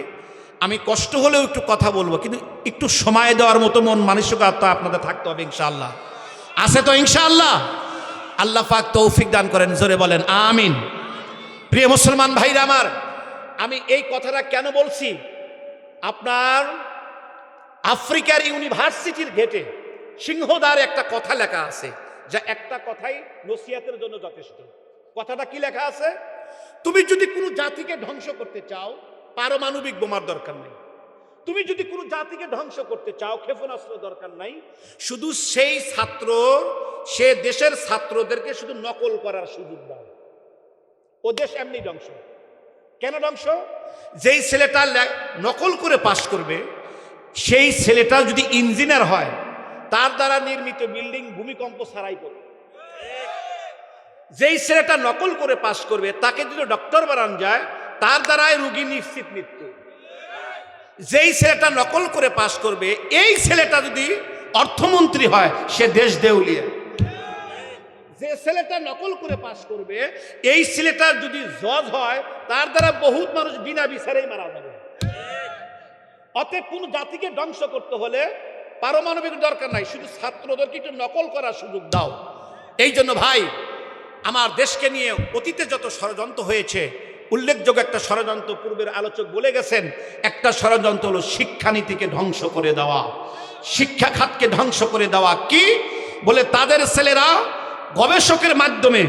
আমি কষ্ট হলেও একটু কথা বলবো, কিন্তু একটু সময় দেওয়ার মতো মন মানসিকতা আপনাদের থাকতে হবে ইনশাআল্লাহ। আছে তো ইনশাআল্লাহ? আল্লাহ পাক তৌফিক দান করেন, জোরে বলেন আমিন। প্রিয় মুসলমান ভাইরা আমার, আমি এই কথাটা কেন বলছি? আপনার আফ্রিকার ইউনিভার্সিটির গেটে সিংহদ্বারে একটা কথা লেখা আছে, যা একটা কথাই নসিহতের জন্য যথেষ্ট। কথাটা কি লেখা আছে? তুমি যদি কোনো জাতিকে ধ্বংস করতে চাও, পারমাণবিক বোমার দরকার নাই। তুমি যদি কোনো জাতিকে ধ্বংস করতে চাও, ক্ষেপণাস্ত্র দরকার নাই। শুধু সেই ছাত্র, সে দেশের ছাত্রদেরকে শুধু নকল করার সুযোগ দাও, ও দেশ এমনি ধ্বংস। কেন ধ্বংস? যেই ছেলেটা নকল করে পাশ করবে, সেই ছেলেটা যদি ইঞ্জিনিয়ার হয়, তার দ্বারা নির্মিত বিল্ডিং ভূমিকম্প ছাড়াই করবে। যেই ছেলেটা নকল করে পাশ করবে, তাকে যদি ডক্টর বানানো যায়, তার দ্বারাই রোগী নিশ্চিত মৃত্যু। যেই ছেলেটা নকল করে পাশ করবে, এই ছেলেটা যদি অর্থমন্ত্রী হয় সে দেশ দেউলিয়া। যে ছেলেটা নকল করে পাশ করবে, এই ছেলেটা যদি জজ হয়, তার দ্বারা বহুত মানুষ বিনা বিচারেই মারা যাবে। অতএব কোন জাতিকে ধ্বংস করতে হলে পারমাণবিক দরকার নাই, শুধু ছাত্রদেরকে একটু নকল করার সুযোগ দাও। এই জন্য ভাই, আমার দেশকে নিয়ে অতীতে যত ষড়যন্ত্র হয়েছে, উল্লেখযোগ্য একটা ষড়যন্ত্র পূর্বের আলোচক বলে গেছেন। একটা ষড়যন্ত্র হলো শিক্ষানীতিকে ধ্বংস করে দেওয়া, শিক্ষা খাতকে ধ্বংস করে দেওয়া। কি বলে? তাদের ছেলেরা গবেষকের মাধ্যমে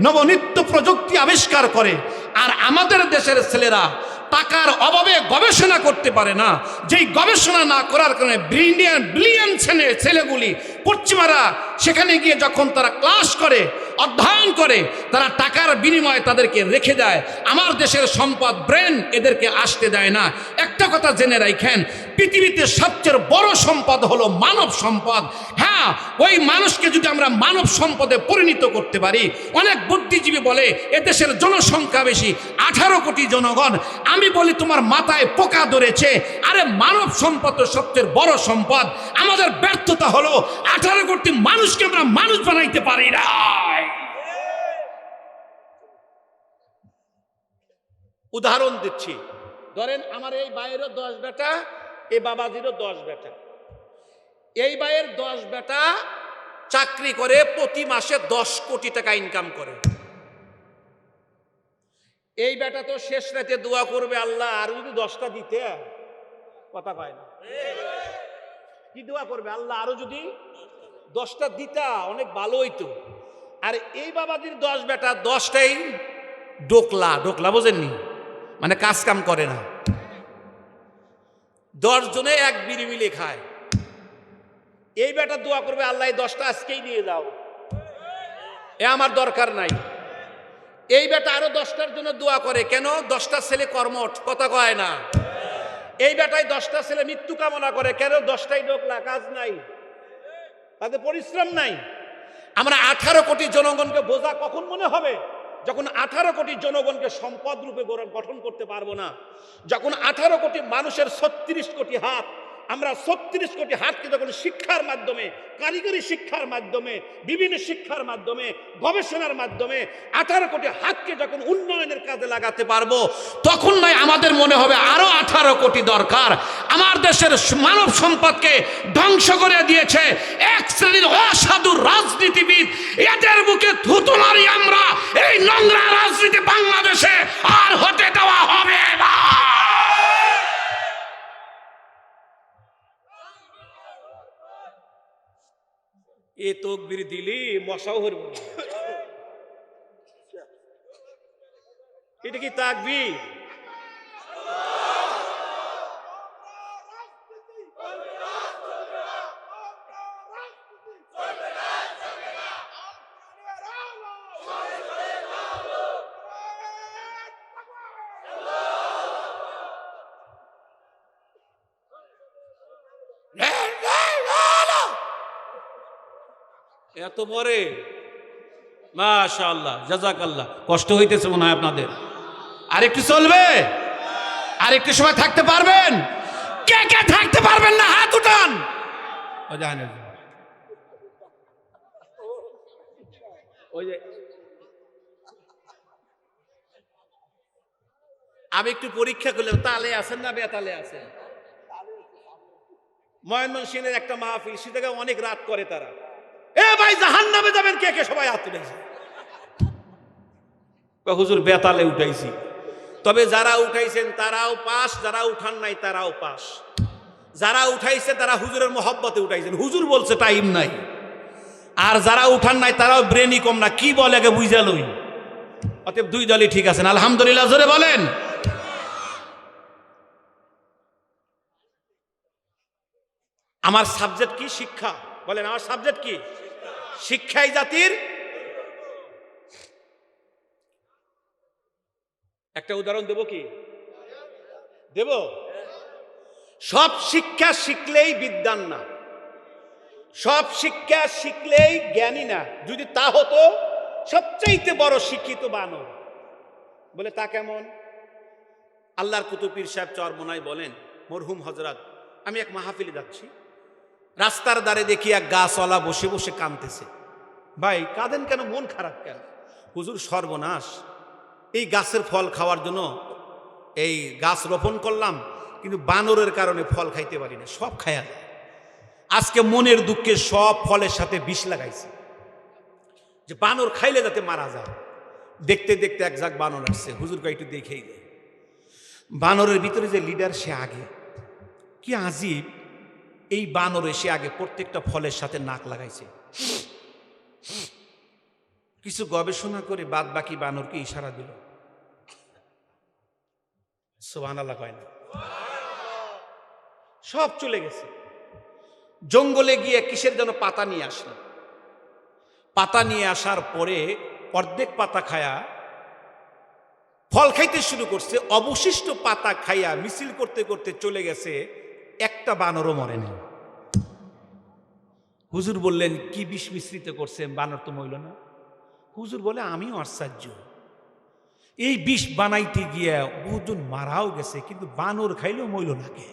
নবনিত্য প্রযুক্তি আবিষ্কার করে, আর আমাদের দেশের ছেলেরা টাকার অভাবে গবেষণা করতে পারে না। যেই গবেষণা না করার কারণে ব্রিলিয়ান ছেলেগুলি পশ্চিমারা সেখানে গিয়ে যখন তারা ক্লাস করে, অধ্যয়ন করে, তারা টাকার বিনিময়ে তাদেরকে রেখে দেয়। আমার দেশের সম্পদ ব্রেন এদেরকে আসতে দেয় না। একটা কথা জেনে রাখেন, পৃথিবীতে সবচেয়ে বড় সম্পদ হলো মানব সম্পদ। হ্যাঁ, ওই মানুষকে যদি আমরা মানব সম্পদে পরিণত করতে পারি। অনেক বুদ্ধিজীবী বলে এদেশের জনসংখ্যা বেশি, 18 কোটি জনগণ। আমি বলি তোমার মাথায় পোকা ধরেছে। আরে মানব সম্পদ তো সবচেয়ে বড় সম্পদ। আমাদের ব্যর্থতা হলো 18 কোটি মানুষকে আমরা মানুষ বানাইতে পারি না। উদাহরণ দিচ্ছি, ধরেন আমার এই ভাইয়েরও 10 বেটা, এই বাবাজিরও 10 বেটা। এই ভাইয়ের 10 বেটা চাকরি করে, প্রতি মাসে 10 কোটি টাকা ইনকাম করে। এই বেটা তো শেষ রাতে দোয়া করবে, আল্লাহ আর যদি 10টা দিতে। কথা কয় না, কি দোয়া করবে? আল্লাহ আরো যদি 10টা দিতা অনেক ভালো হইতো। আর এই বাবাজির 10 বেটা 10টাই ডোকলা। ডোকলা বোঝেননি? মানে কাজ কাম করে না। 10 জনে এক বিড়ি মিলে খায়। এই বেটা দোয়া করবে, আল্লাহ 10টা আজকেই নিয়ে যাও, এ আমার দরকার নাই। এই বেটা আরো 10টার জন্য দোয়া করে, কেন? 10টা ছেলে কর্মঠ। কথা কয় না। এই বেটাই 10টা ছেলে মৃত্যু কামনা করে, কেন? 10টাই ডোকলা, কাজ নাই, তাদের পরিশ্রম নাই। আমরা 18 কোটি জনগণকে বোঝা কখন মনে হবে? যখন 18 কোটি জনগণকে সম্পদ রূপে গঠন করতে পারবো না। যখন 18 কোটি মানুষের 36 কোটি হাত, আমরা 36 কোটি হাতকে যখন শিক্ষার মাধ্যমে, কারিগরি শিক্ষার মাধ্যমে, বিভিন্ন শিক্ষার মাধ্যমে, গবেষণার মাধ্যমে 18 কোটি হাতকে যখন উন্নয়নের কাজে লাগাতে পারবো, তখন নয় আমাদের মনে হবে আরো 18 কোটি দরকার। আমার দেশের মানব সম্পদকে ধ্বংস করে দিয়েছে এক শ্রেণীর অসাধু রাজনীতিবিদ। এদের বুকে থুতু মারি আমরা। এই নোংরা রাজনীতি বাংলাদেশে আর হতে দেওয়া হবে না। এ তকবীর দিলি মশাও হরব না। এটা কি তাকবীর? এত পরে মাশাআল্লাহ, জাযাকাল্লাহ। কষ্ট হইতেছে মনে হয় আপনাদের। আর একটু চলবে? আর একটু সময় থাকতে পারবেন? কে কে থাকতে পারবেন না হাত উঠান। ওই যে আমি একটু পরীক্ষা করলাম, তালে আছেন না বেতালে আছেন? ময়মনসিংহের একটা মাহফিল, সেটাকে অনেক রাত করে তারা। এ ভাই জাহান্নামে যাবেন কে কে? সবাই হাত তুলেছে। হুজুর বেতালে উঠাইছি। তবে যারা উঠাইছেন তারাও পাস, যারা উঠান নাই তারাও পাস। যারা উঠাইছে তারা হুজুরের মহব্বতে উঠাইছেন, হুজুর বলছে টাইম নাই। আর যারা উঠান নাই তারাও ব্রেনই কম না, কি বলে আগে বুঝা লই। অতএব দুই দলই ঠিক আছেন, আলহামদুলিল্লাহ জোরে বলেন। আমার সাবজেক্ট কি? শিক্ষা। বলেন আমার সাবজেক্ট কি? শিক্ষাই জাতির। একটা উদাহরণ দেব কি? দেব? সব শিক্ষা শিখলেই বিদ্বান না, সব শিক্ষা শিখলেই জ্ঞানী না। যদি তা হতো সবচাইতে বড় শিক্ষিত বানর। বলে তা কেমন? আল্লাহর কুতুব পীর সাহেব চরমোনাই বলেন, মরহুম হজরত, আমি এক মাহফিলে যাচ্ছি, রাস্তার ধারে দেখি এক গাছওয়ালা বসে বসে কাঁদতেছে। ভাই কাঁদেন কেন, মন খারাপ কেন? হুজুর সর্বনাশ, এই গাছের ফল খাওয়ার জন্য এই গাছ রোপণ করলাম, কিন্তু বানরের কারণে ফল খাইতে পারি না, সব খায়া যায়। আজকে মনের দুঃখে সব ফলের সাথে বিষ লাগাইছে, যে বানর খাইলে যাতে মারা যায়। দেখতে দেখতে এক জাগ বানর আসছে, হুজুরকে একটু দেখেই দেয়। বানরের ভিতরে যে লিডার, সে আগে। কি আজীব, এই বানর এসে আগে প্রত্যেকটা ফলের সাথে নাক লাগাইছে। কিছু গবেষণা করে বাদ বাকি বানরকে ইশারা দিল। সুবহানাল্লাহ কয় না? সব চলে গেছে। জঙ্গলে গিয়ে কিসের যেন পাতা নিয়ে আসলো। পাতা নিয়ে আসার পরে অর্ধেক পাতা খায়া ফল খাইতে শুরু করছে। অবশিষ্ট পাতা খাইয়া মিছিল করতে করতে চলে গেছে, একটা বানরও মরে নেই। হুজুর বললেন, কি বিষ মিশ্রিত করছে, বানর তো মইল না। হুজুর বলে, আমিও আশ্চর্য, এই বিষ বানাইতে গিয়া বহুজন মারাও গেছে, কিন্তু বানর খাইলেও মইল না কে?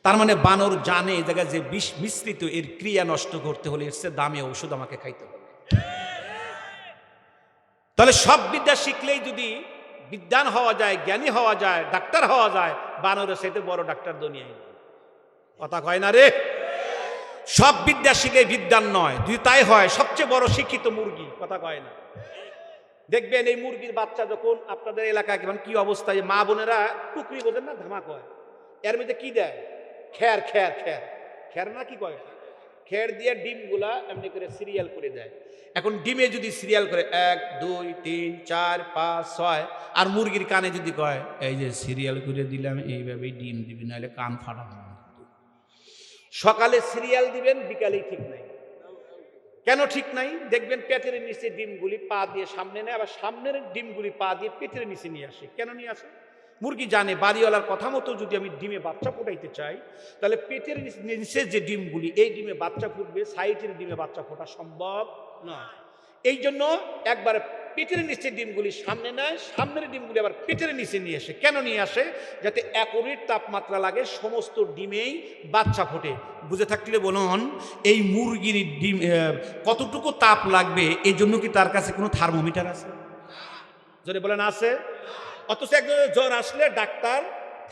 তার মানে বানর জানে এই জায়গায় যে বিষ মিশ্রিত, এর ক্রিয়া নষ্ট করতে হলে এর চেয়ে দামি ঔষধ আমাকে খাইতে হবে। তাহলে সব বিদ্যা শিখলেই যদি বিদ্বান হওয়া যায়, জ্ঞানী হওয়া যায়, ডাক্তার হওয়া যায়, বানরের সাথে বড় ডাক্তার দুনিয়ায় নেই। কথা কয় না রে? সব বিদ্যা শিখে বিদ্বান নয়, যদি তাই হয় সবচেয়ে বড় শিক্ষিত মুরগি। কথা কয় না? দেখবেন এই মুরগির বাচ্চা যখন আপনাদের এলাকায় কি অবস্থায়, মা বোনেরা টুকরি বোঝেন না, ধামা কয়, এর মধ্যে কি দেয়? খ্যার খ্যার খ্যার খ্যার না কি কয়, খ্যার দিয়ে ডিমগুলা এমনি করে সিরিয়াল করে দেয়। এখন ডিমে যদি সিরিয়াল করে 1 2 3 4 5 6, আর মুরগির কানে যদি কয়, এই যে সিরিয়াল করে দিলাম, এইভাবেই ডিম দিবি, নাহলে কান ফাটাবো। সকালে সিরিয়াল দিবেন, বিকালেই ঠিক নাই। কেন ঠিক নাই? দেখবেন পেটের নিচে ডিমগুলি পা দিয়ে সামনে নেয়, আবার সামনের ডিমগুলি পা দিয়ে পেটের নিচে নিয়ে আসে। কেন নিয়ে আসে? মুরগি জানে বাড়িওয়ালার কথা মতো যদি আমি ডিমে বাচ্চা ফোটাইতে চাই, তাহলে পেটের নিচে যে ডিমগুলি, এই ডিমে বাচ্চা ফুটবে, সাইডের ডিমে বাচ্চা ফোটা সম্ভব নয়। এই জন্য একবার পেটের নিচে ডিমগুলি সামনে নেয়, সামনের ডিমগুলি আবার পেটের নিচে নিয়ে আসে। কেন নিয়ে আসে? যাতে অ্যাকুরেট তাপমাত্রা লাগে, সমস্ত ডিমেই বাচ্চা ফোটে। বুঝে থাকলে বলুন, এই মুরগির ডিম কতটুকু তাপ লাগবে, এই জন্য কি তার কাছে কোনো থার্মোমিটার আছে? যদি বলেন আছে। অথচ একজনের জ্বর আসলে ডাক্তার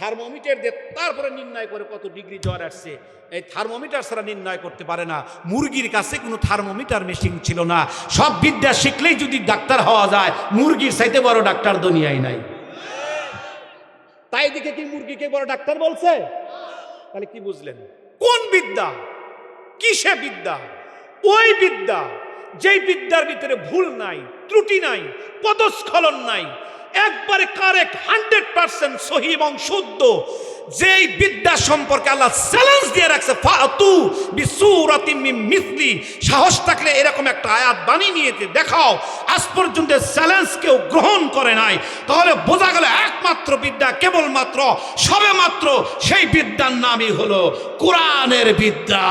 থার্মোমিটার দিয়ে তারপরে নির্ণয় করে কত ডিগ্রি জ্বর আসছে। এই থার্মোমিটার ছাড়া নির্ণয় করতে পারে না। মুরগির কাছে কোনো থার্মোমিটার মেশিন ছিল না। সব বিদ্যা শিখলেই যদি ডাক্তার হওয়া যায়, মুরগির চাইতে বড় ডাক্তার দুনিয়ায় নাই। তাই দেখে কি মুরগিকে বড় ডাক্তার বলছে? তাহলে কি বুঝলেন? কোন বিদ্যা, কিসে বিদ্যা? ওই বিদ্যা যেই বিদ্যার ভিতরে ভুল নাই, ত্রুটি নাই, পদস্খলন নাই, একবারে কারেক্ট 100% সহি এবং শুদ্ধ। যেই বিদ্যা সম্পর্কে আল্লাহ চ্যালেঞ্জ দিয়ে রাখছে, ফাতু বিসূরাতিম মিন মিসলি, সাহস থাকলে এরকম একটা আয়াত বানিয়ে নিয়ে দেখাও। আজ পর্যন্ত চ্যালেঞ্জ কেউ গ্রহণ করে নাই। তাহলে বোঝা গেল একমাত্র বিদ্যা, কেবলমাত্র সবেমাত্র সেই বিদ্যার নামই হলো কোরআনের বিদ্যা।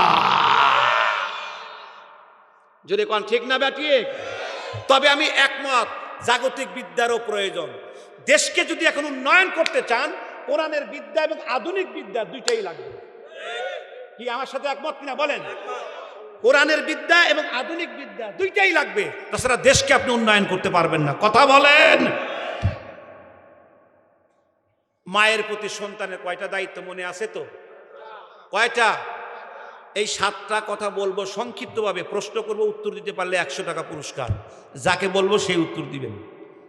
যদি কোন ঠিক না ব্যাটিক? তবে আমি একমত, জাগতিক বিদ্যারও প্রয়োজন। দেশকে যদি এখন উন্নয়ন করতে চান, কোরআনের বিদ্যা এবং আধুনিক বিদ্যা দুইটাই লাগবে। কি আমার সাথে একমত কিনা বলেন? কোরআনের বিদ্যা এবং আধুনিক বিদ্যা দুইটাই লাগবে, তাছাড়া দেশকে আপনি উন্নয়ন করতে পারবেন না। কথা বলেন। মায়ের প্রতি সন্তানের কয়টা দায়িত্ব মনে আছে তো? কয়টা? এই 7টা কথা বলবো সংক্ষিপ্তভাবে, প্রশ্ন করবো, উত্তর দিতে পারলে 100 টাকা পুরস্কার। যাকে বলবো সেই উত্তর দিবেন,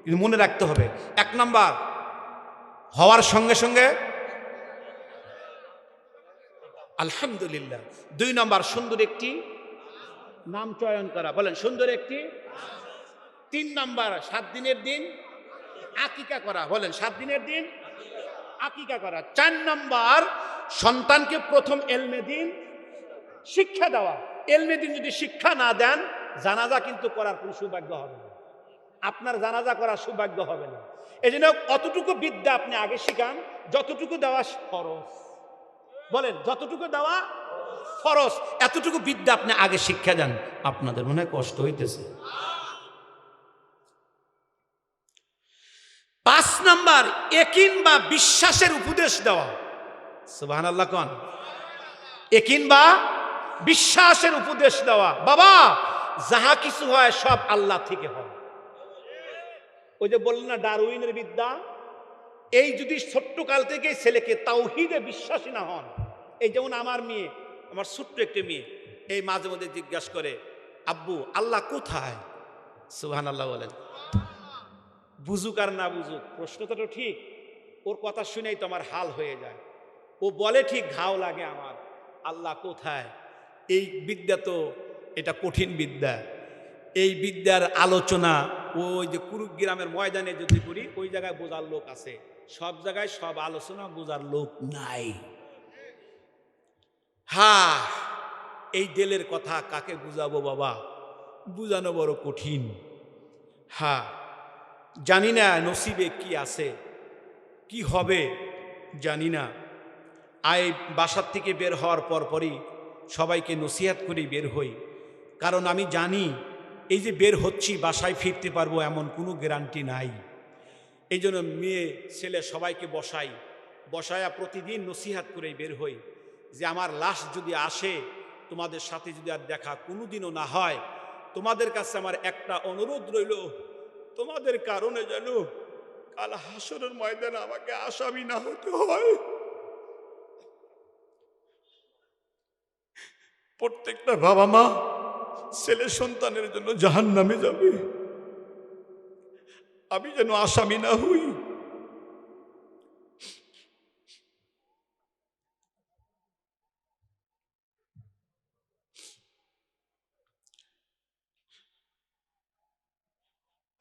কিন্তু মনে রাখতে হবে। 1 নাম্বার, হওয়ার সঙ্গে সঙ্গে আলহামদুলিল্লাহ। 2 নাম্বার, সুন্দর একটি নাম চয়ন করা। বলেন, সুন্দর একটি। 3 নাম্বার, 7 দিনের দিন আকিকা করা। বলেন, 7 দিনের দিন আকিকা করা। 4 নাম্বার, সন্তানকে প্রথম এলমে দিন শিক্ষা দেওয়া। এলমে দিন যদি শিক্ষা না দেন, জানাজা কিন্তু করার কোনো সৌভাগ্য হবে না। আপনার জানাজা করার সৌভাগ্য হবে না। এই জন্য অতটুকু বিদ্যা আপনি আগে শিখান যতটুকু দেওয়া ফরজ। বলেন, যতটুকু দেওয়া ফরজ, এতটুকু বিদ্যা আপনি আগে শিক্ষা দেন। আপনাদের মনে হয় কষ্ট হইতেছে। 5 নাম্বার, ইয়াকিন বা বিশ্বাসের উপদেশ দেওয়া। সুবহানাল্লাহ কোন। একিন বা বিশ্বাসের উপদেশ দেওয়া, বাবা যাহা কিছু হয় সব আল্লাহ থেকে হয়। ওই যে বললেন না ডারউইনের বিদ্যা, এই যদি ছোট্ট কাল থেকে ছেলেকে তাওহীদে বিশ্বাসী না হন, এই যেমন আমার মেয়ে, আমার ছোট্ট একটা মেয়ে, এই মাঝে মধ্যে জিজ্ঞাসা করে আব্বু আল্লাহ কোথায়? সুবহানাল্লাহ বলেন। বুঝুক আর না বুঝুক, প্রশ্নটা তো ঠিক, ওর কথা শুনেই তো আমার হাল হয়ে যায়। ও বলে ঠিক, ঘাও লাগে আমার, আল্লাহ কোথায়? এই বিদ্যা তো এটা কঠিন বিদ্যা। এই বিদ্যার আলোচনা ওই যে কুরুগ্রামের ময়দানে যদি করি, ওই জায়গায় বোঝার লোক আছে, সব জায়গায় সব আলোচনা বোঝার লোক নাই। হ্যাঁ, এই দিলের কথা কাকে বুঝাবো বাবা, বুঝানো বড় কঠিন। হ্যাঁ, জানি না নসিবে কি আছে, কি হবে জানি না। বাসার থেকে বের হওয়ার পরই সবাইকে নসিহাত করে বের হই, কারণ আমি জানি এই যে বের হচ্ছি বাসায় ফিরতে পারবো এমন কোনো গ্যারান্টি নাই। এই জন্য মেয়ে ছেলে সবাইকে বসায়া প্রতিদিন নসিহাত করে বের হই যে আমার লাশ যদি আসে, তোমাদের সাথে যদি আর দেখা কোনোদিনও না হয়, তোমাদের কাছে আমার একটা অনুরোধ রইল, তোমাদের কারণে যেন কাল হাসরের ময়দানে আমাকে আসামি না হতে হয়। প্রত্যেকটা বাবা মা ছেলে সন্তানের জন্য জাহান্নামে যাবে, আমি যেন আসামি না হই।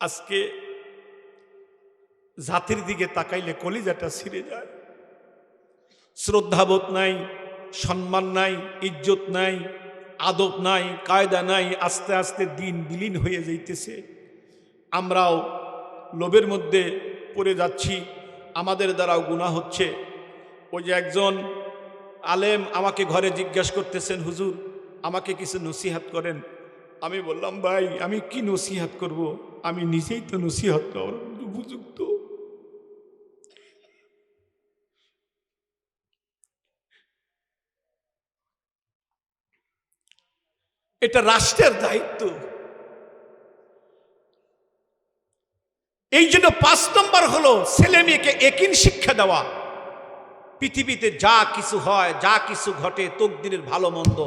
আজকে জাতির দিকে তাকাইলে কলিজাটা ছিঁড়ে যায়। শ্রদ্ধাবোধ নাই, সম্মান নাই, ইজ্জত নাই, আদব নাই, কায়দা নাই। আস্তে আস্তে দিন বিলীন হয়ে যাইতেছে। আমরাও লোভের মধ্যে পড়ে যাচ্ছি, আমাদের দ্বারাও গুনাহ হচ্ছে। ওই যে একজন আলেম আমাকে ঘরে জিজ্ঞাসা করতেছেন, হুজুর আমাকে কিছু নসিহাত করেন। আমি বললাম, ভাই আমি কি নসিহাত করব, আমি নিজেই তো নসিহাত করার উপযুক্ত। এটা রাষ্ট্রের দায়িত্ব। এই জন্য 5 নম্বর হলো ছেলে মেয়েকে একিন শিক্ষা দেওয়া। পৃথিবীতে যা কিছু হয়, যা কিছু ঘটে, তকদিরের ভালো মন্দ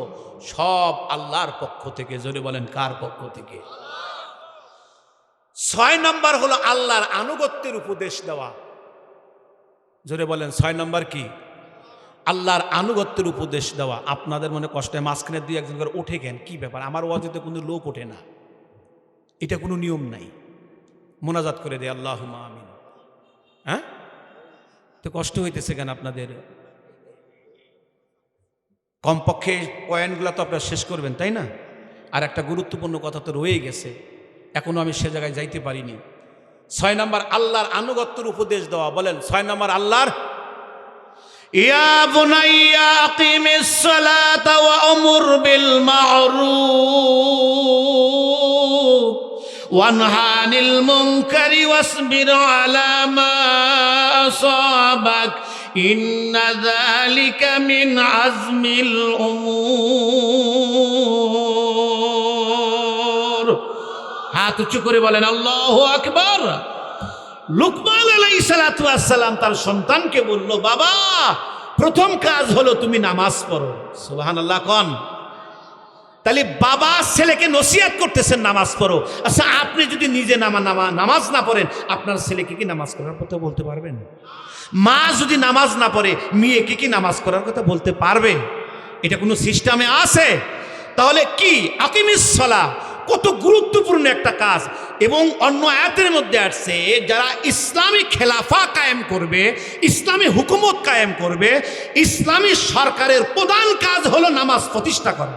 সব আল্লাহর পক্ষ থেকে। জোরে বলেন কার পক্ষ থেকে? 6 নম্বর হলো আল্লাহর আনুগত্যের উপদেশ দেওয়া। জোরে বলেন 6 নম্বর কি? আল্লাহর আনুগত্যের উপদেশ দেওয়া। আপনাদের মনে কষ্টে মাঝখানে 2-1 করে ওঠে কেন, কি ব্যাপার? আমার ওয়াজিতে কোনো লোক ওঠে না, এটা কোনো নিয়ম নাই। মোনাজাত করে দেয় আল্লাহুম্মা আমিন। হ্যাঁ, তো কষ্ট হইতেছে কেন আপনাদের? কমপক্ষে পয়েন্টগুলো তো আপনারা শেষ করবেন, তাই না? আর একটা গুরুত্বপূর্ণ কথা তো রয়ে গেছে, এখনো আমি সে জায়গায় যাইতে পারিনি। 6 নম্বর আল্লাহর আনুগত্যের উপদেশ দেওয়া। বলেন 6 নম্বর আল্লাহর, ইয়া বুনাইয়া আকিমিস সালাতা ওয়া আমুর বিল মা'রুফ ওয়ানহা আনিল মুনকারি ওয়াসবির আলা মা আসাবাক ইন্না যালিকা মিন আজমিল উমুর। হাত উঁচু করে বলেন আল্লাহু আকবার। লুকমান আলাইহিস সালাতু ওয়াস সালাম তার সন্তানকে বলল, বাবা প্রথম কাজ হলো তুমি নামাজ পড়ো। সুবহানাল্লাহ কোন। তাহলে বাবা ছেলেকে নসিহত করতেছেন নামাজ পড়ো। আচ্ছা, আপনি যদি নিজে নামাজ না পড়েন, আপনার ছেলেকে কি নামাজ পড়ার কথা বলতে পারবেন? মা যদি নামাজ না পড়ে, মেয়েকে কি নামাজ পড়ার কথা বলতে পারবে? এটা কোনো সিস্টেমে আছে? তাহলে কি আকিমিস সালাহ কত গুরুত্বপূর্ণ একটা কাজ। এবং অন্য আয়াতের মধ্যে আসছে, যারা ইসলামী খেলাফা কায়েম করবে, ইসলামী হুকুমত কায়েম করবে, ইসলামী সরকারের প্রধান কাজ হলো নামাজ প্রতিষ্ঠা করা।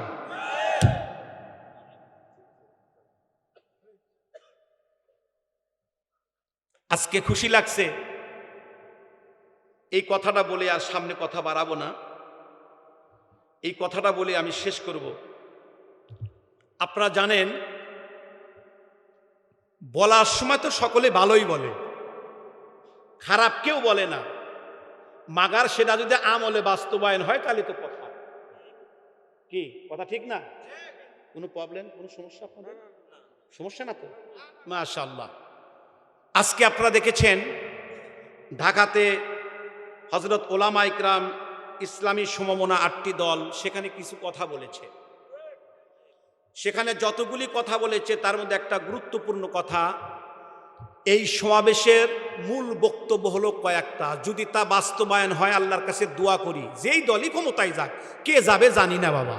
আজকে খুশি লাগছে এই কথাটা বলে, আর সামনে কথা বাড়াবো না, এই কথাটা বলে আমি শেষ করব। আপনারা জানেন, বলার সময় তো সকলে ভালোই বলে, খারাপ কেউ বলে না। মাগার সেটা যদি আমলে বাস্তবায়ন হয় তাহলে তো কথা কি কথা ঠিক না? কোনো প্রবলেম, কোনো সমস্যা আপনাদের? সমস্যা না তো? মাশাআল্লাহ। আজকে আপনারা দেখেছেন ঢাকাতে হযরত ওলামা ইকরাম ইসলামী সমমনা 8টি দল সেখানে কিছু কথা বলেছে। সেখানে যতগুলি কথা বলেছে তার মধ্যে একটা গুরুত্বপূর্ণ কথা, এই সমাবেশের মূল বক্তব্য হলো কয়েকটা, যদি তা বাস্তবায়ন হয় আল্লাহর কাছে দোয়া করি যেই দলই ক্ষমতায় যাক, কে যাবে জানি না বাবা,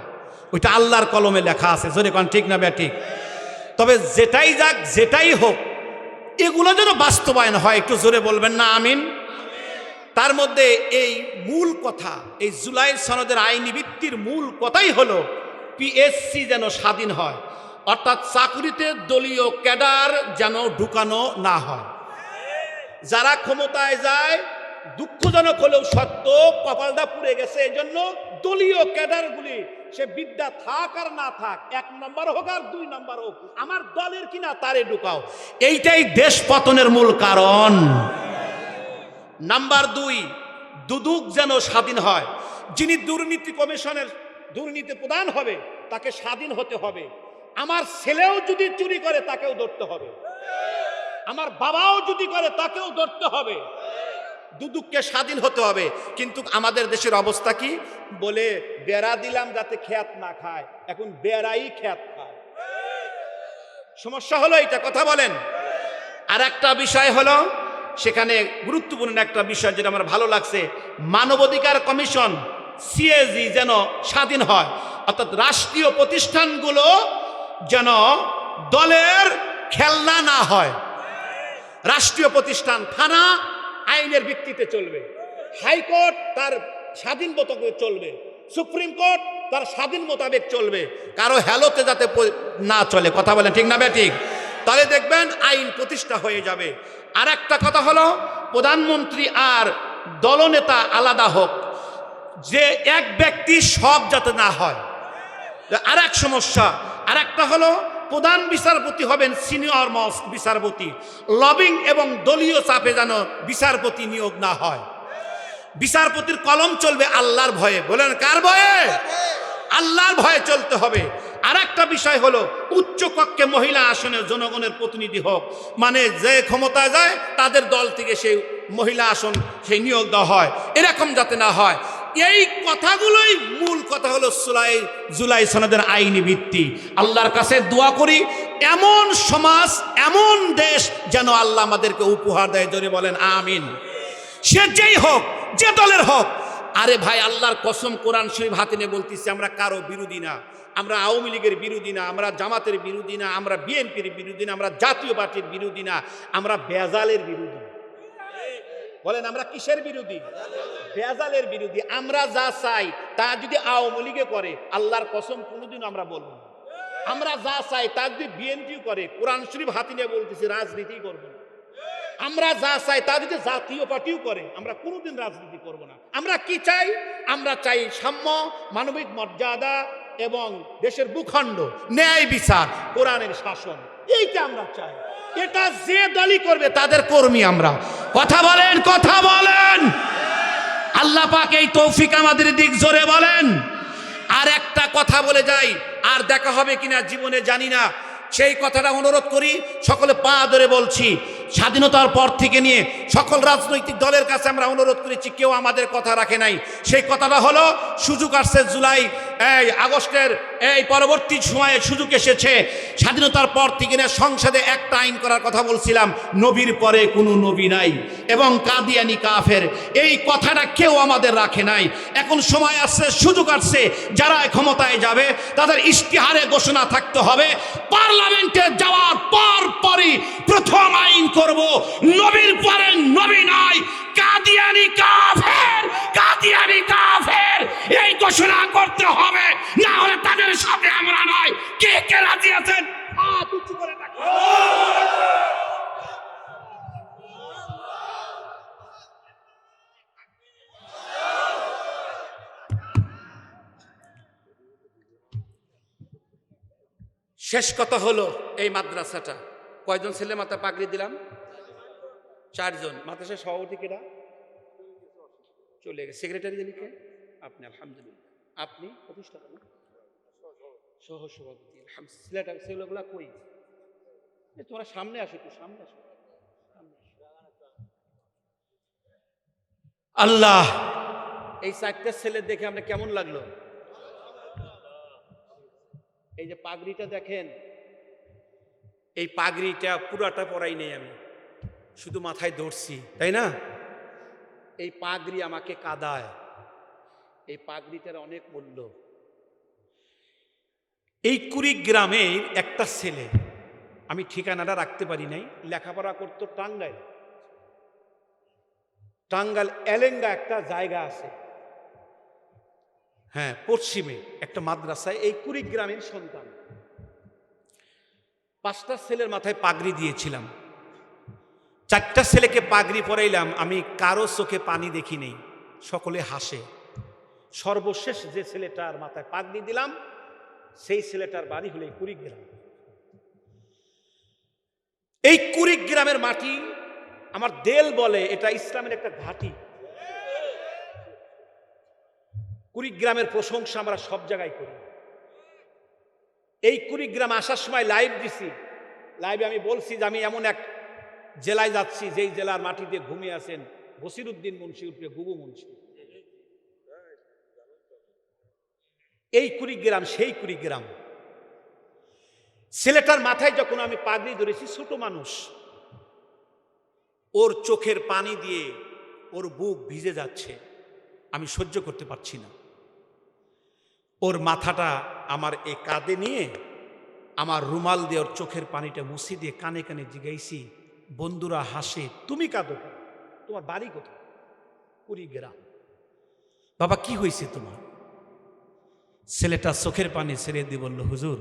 ওইটা আল্লাহর কলমে লেখা আছে, জোরে কোন ঠিক না ঠিক? তবে যেটাই যাক যেটাই হোক এগুলো যেন বাস্তবায়ন হয়, একটু জোরে বলবেন না আমিন। তার মধ্যে এই মূল কথা, এই জুলাই সনদের আইনি ভিত্তির মূল কথাই হলো পিএসসি যেন স্বাধীন হয়, অর্থাৎ চাকরিতে দলীয় ক্যাডার যেন ঢুকানো না হয়। যারা ক্ষমতায় যায়, দুঃখজনক হলেও সত্য, কপালটা পুড়ে গেছে, এই জন্য দলীয় ক্যাডারগুলি সে বিদ্যা থাক আর না থাক, 1 নম্বর হোক আর 2 নম্বর হোক, আমার দলের কিনা তারে ঢুকাও, এইটাই দেশ পতনের মূল কারণ। নাম্বার 2, দুদক যেন স্বাধীন হয়। যিনি দুর্নীতি কমিশনের দুর্নীতি প্রধান হবে তাকে স্বাধীন হতে হবে। আমার ছেলেও যদি চুরি করে তাকেও ধরতে হবে, আমার বাবাও যদি করে তাকেও ধরতে হবে। দুদককে স্বাধীন হতে হবে। কিন্তু আমাদের দেশের অবস্থা কি? বলে বেড়া দিলাম যাতে খেয়াত না খায়, এখন বেড়াই খেয়াত খায়। সমস্যা হলো এটা, কথা বলেন। আর একটা বিষয় হলো, সেখানে গুরুত্বপূর্ণ একটা বিষয় যেটা আমার ভালো লাগছে, মানবাধিকার কমিশন সিএজি যেন স্বাধীন হয়, অর্থাৎ রাষ্ট্রীয় প্রতিষ্ঠানগুলো যেন দলের খেলনা না হয়। রাষ্ট্রীয় প্রতিষ্ঠান, থানা আইনের ভিত্তিতে চলবে, হাইকোর্ট তার স্বাধীন মতো চলবে, সুপ্রিম কোর্ট তার স্বাধীন মোতাবেক চলবে, কারো হেলোতে যাতে না চলে, কথা বলেন ঠিক না ঠিক? তাহলে দেখবেন আইন প্রতিষ্ঠা হয়ে যাবে। আর একটা কথা হলো, প্রধানমন্ত্রী আর দলনেতা আলাদা হোক, যে এক ব্যক্তি সব যাতে না হয়। আর এক সমস্যা, আর একটা হলো প্রধান বিচারপতি হবেন সিনিয়র মোস্ট বিচারপতি, লবিং এবং দলীয় চাপে যেন বিচারপতি নিয়োগ না হয়। বিচারপতির কলম চলবে আল্লাহর ভয়ে, বলেন কার ভয়ে? আল্লাহর ভয়ে চলতে হবে। আর একটা বিষয় হলো, উচ্চ কক্ষে মহিলা আসনে জনগণের প্রতিনিধি হোক, মানে যে ক্ষমতায় যায় তাদের দল থেকে সেই মহিলা আসন সেই নিয়োগ দেওয়া হয়, এরকম যাতে না হয়। এই কথাগুলোই মূল কথা হলো জুলাই সনদের আইনি ভিত্তি। আল্লাহর কাছে দোয়া করি এমন সমাজ, এমন দেশ যেন আল্লাহ আমাদেরকে উপহার দেয়, জোরে বলেন আমিন। সে যেই হোক, যে দলের হোক। আরে ভাই, আল্লাহর কসম, কোরআন শরীফ হাতে নিয়ে বলতেছি, আমরা কারো বিরোধী না, আমরা আওয়ামী লীগের বিরোধী না, আমরা জামাতের বিরোধী না, আমরা বিএনপির বিরোধী না, আমরা জাতীয় পার্টির বিরোধী না, আমরা বেজালের বিরোধী। বলেন আমরা কিসের বিরোধী? বেজালের বিরোধী। আমরা যা চাই তা যদি আওয়ামী লীগে করে, আল্লাহর কসম কোনোদিন আমরা বলবো না। আমরা যা চাই তা যদি বিএনপিও করে, কোরআন শরীফ হাতে নিয়ে বলতেছি, রাজনীতি করবো না। আমরা যা চাই তা যদি জাতীয় পার্টিও করে, আমরা কোনোদিন রাজনীতি করব না। আমরা কি চাই? আমরা চাই সাম্য, মানবিক মর্যাদা এবং দেশের ভূখণ্ড, ন্যায় বিচার, কোরআনের শাসন, এইটা আমরা চাই। এটা যে দলই করবে তাদের কর্মী আমরা। কথা বলেন, কথা বলেন। আল্লাহ পাক এই তৌফিক আমাদের দিক, জোরে বলেন। আর একটা কথা বলে যাই, আর দেখা হবে কিনা জীবনে জানি না, সেই কথাটা অনুরোধ করি, সকলে পা ধরে বলছি, স্বাধীনতার পর থেকে নিয়ে সকল রাজনৈতিক দলের কাছে আমরা অনুরোধ করেছি, কেউ আমাদের কথা রাখে নাই। সেই কথাটা হলো, সুযোগ আসছে জুলাই আগস্টের এই পরবর্তী সময়ে সুযোগ এসেছে। স্বাধীনতার পর থেকে নিয়ে সংসদে একটা আইন করার কথা বলছিলাম, নবীর পরে কোনো নবী নাই এবং কাদিয়ানি কাফের, এই কথাটা কেউ আমাদের রাখে নাই। এখন সময় আসছে, সুযোগ আসছে, যারা ক্ষমতায় যাবে তাদের ইশতিহারে ঘোষণা থাকতে হবে, পার্লামেন্টে যাওয়ার পরই প্রথম আইন করব, নবীর পরে নবী নাই, কাদিয়ানি কাফের, কাদিয়ানি কাফের, এই ঘোষণা করতে হবে, না হলে তাদের সাথে আমরা নয়। কে কে রাজি আছেন? হাত উঁচু করে রাখুন। শেষ কথা হলো, এই মাদ্রাসাটা কয়জন ছেলে মাথা পাগড়ি দিলাম? 4 জন। মাদ্রাসার সভাপতি কেডা? চলে গেছে। সেক্রেটারি জানি কে? আপনি। আলহামদুলিল্লাহ। আপনি প্রতিষ্ঠাতা না? সহ সভাপতি। ছেলেগুলা কই? তোমরা সামনে আসো, একটু সামনে আসো। আল্লাহ, এই চারটা ছেলে দেখে আমরা কেমন লাগলো? এই যে পাগড়িটা দেখেন, এই পাগড়িটা পুরাটা পরাই নেই আমি, শুধু মাথায় ধরছি, তাই না? এই পাগড়ি আমাকে কাদায়, এই পাগড়িটার অনেক মূল্য। এই কুড়িগ্রামের একটা ছেলে, আমি ঠিকানাটা রাখতে পারি নাই, লেখাপড়া করতো টাঙ্গাইল। টাঙ্গাইল এলেঙ্গা একটা জায়গা আছে, হ্যাঁ, পশ্চিমে একটা মাদ্রাসায়। এই কুড়িগ্রামের সন্তান। 5টা ছেলের মাথায় পাগড়ি দিয়েছিলাম, 4টা ছেলেকে পাগড়ি পরাইলাম। আমি কারো চোখে পানি দেখি নেই, সকলে হাসে। সর্বশেষ যে ছেলেটার মাথায় পাগড়ি দিলাম, সেই ছেলেটার বাড়ি হলো এই কুড়িগ্রাম। এই কুড়িগ্রামের মাটি, আমার দেল বলে এটা ইসলামের একটা ঘাঁটি। কুড়িগ্রামের প্রশংসা আমরা সব জায়গায় করি। এই কুড়িগ্রাম আসার সময় লাইভ দিছি, লাইভে আমি বলছি যে আমি এমন এক জেলায় যাচ্ছি যেই জেলার মাটিতে ঘুমিয়ে আছেন বসিরউদ্দিন মুন্সি উঠবে গুবু মুন্সি। এই কুড়িগ্রাম সেই কুড়িগ্রাম। ছেলেটার মাথায় যখন আমি পাগড়ি ধরেছি, ছোট মানুষ, ওর চোখের পানি দিয়ে ওর বুক ভিজে যাচ্ছে, আমি সহ্য করতে পারছি না। ওর মাথাটা আমার এ কাঁধে নিয়ে আমার রুমাল দিয়ে ওর চোখের পানিটা মুছি দিয়ে কানে কানে জিগাইছি। বন্ধুরা হাসে, তুমি কাঁদো কেন? তোমার বাড়ি কোথায়? কুড়িগ্রাম। বাবা কি হয়েছে তোমার? ছেলেটা চোখের পানি ছেড়ে দিয়ে বলল, হুজুর,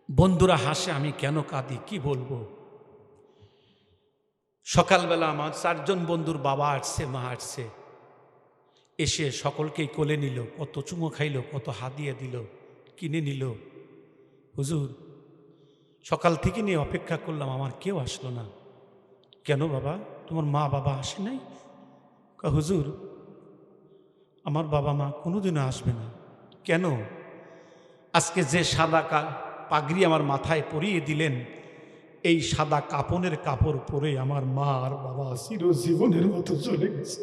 বন্ধুরা হাসে, আমি কেন কাঁদি কি বলবো। সকালবেলা আমার 4 জন বন্ধুর বাবা আসছে, মা আসছে, এসে সকলকেই কোলে নিল, কত চুমো খাইল, কত হাদিয়া দিল, কিনে নিল। হুজুর, সকাল থেকে নিয়ে অপেক্ষা করলাম, আমার কেউ আসলো না। কেন বাবা, তোমার মা বাবা আসে নাই? হুজুর, আমার বাবা মা কোনোদিনও আসবে না। কেন? আজকে যে সাদা পাগড়ি আমার মাথায় পরিয়ে দিলেন, এই সাদা কাপনের কাপড় পরে আমার মা আর বাবা চিরজীবনের মতো চলে গেছে।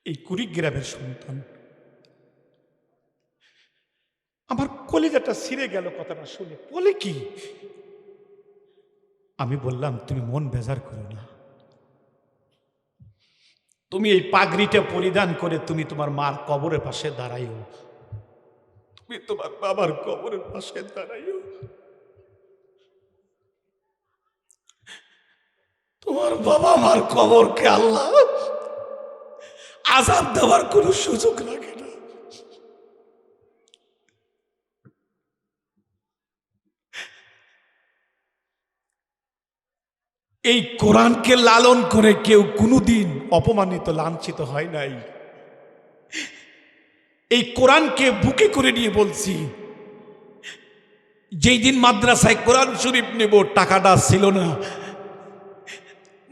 এই কুড়িগ্রামের সন্তান। আমার কলিজাটা ছিঁড়ে গেল কথাটা শুনে। বলে কি? আমি বললাম, তুমি মন বেজার করো না, তুমি এই পাগড়িটা পরিধান করে তুমি তোমার মার কবরের পাশে দাঁড়াইও, তুমি তোমার বাবার কবরের পাশে দাঁড়াইও। তোমার বাবা মার কবরকে আল্লাহ আযাব দেওয়ার কোনো সুযোগ রাখে না। এই কোরআনকে লালন করে কেউ কোনোদিন অপমানিত লাঞ্ছিত হয় নাই। এই কোরআনকে বুকে করে নিয়ে বলছি, যেই দিন মাদ্রাসায় কোরআন শরীফ নেব, টাকাটা ছিল না,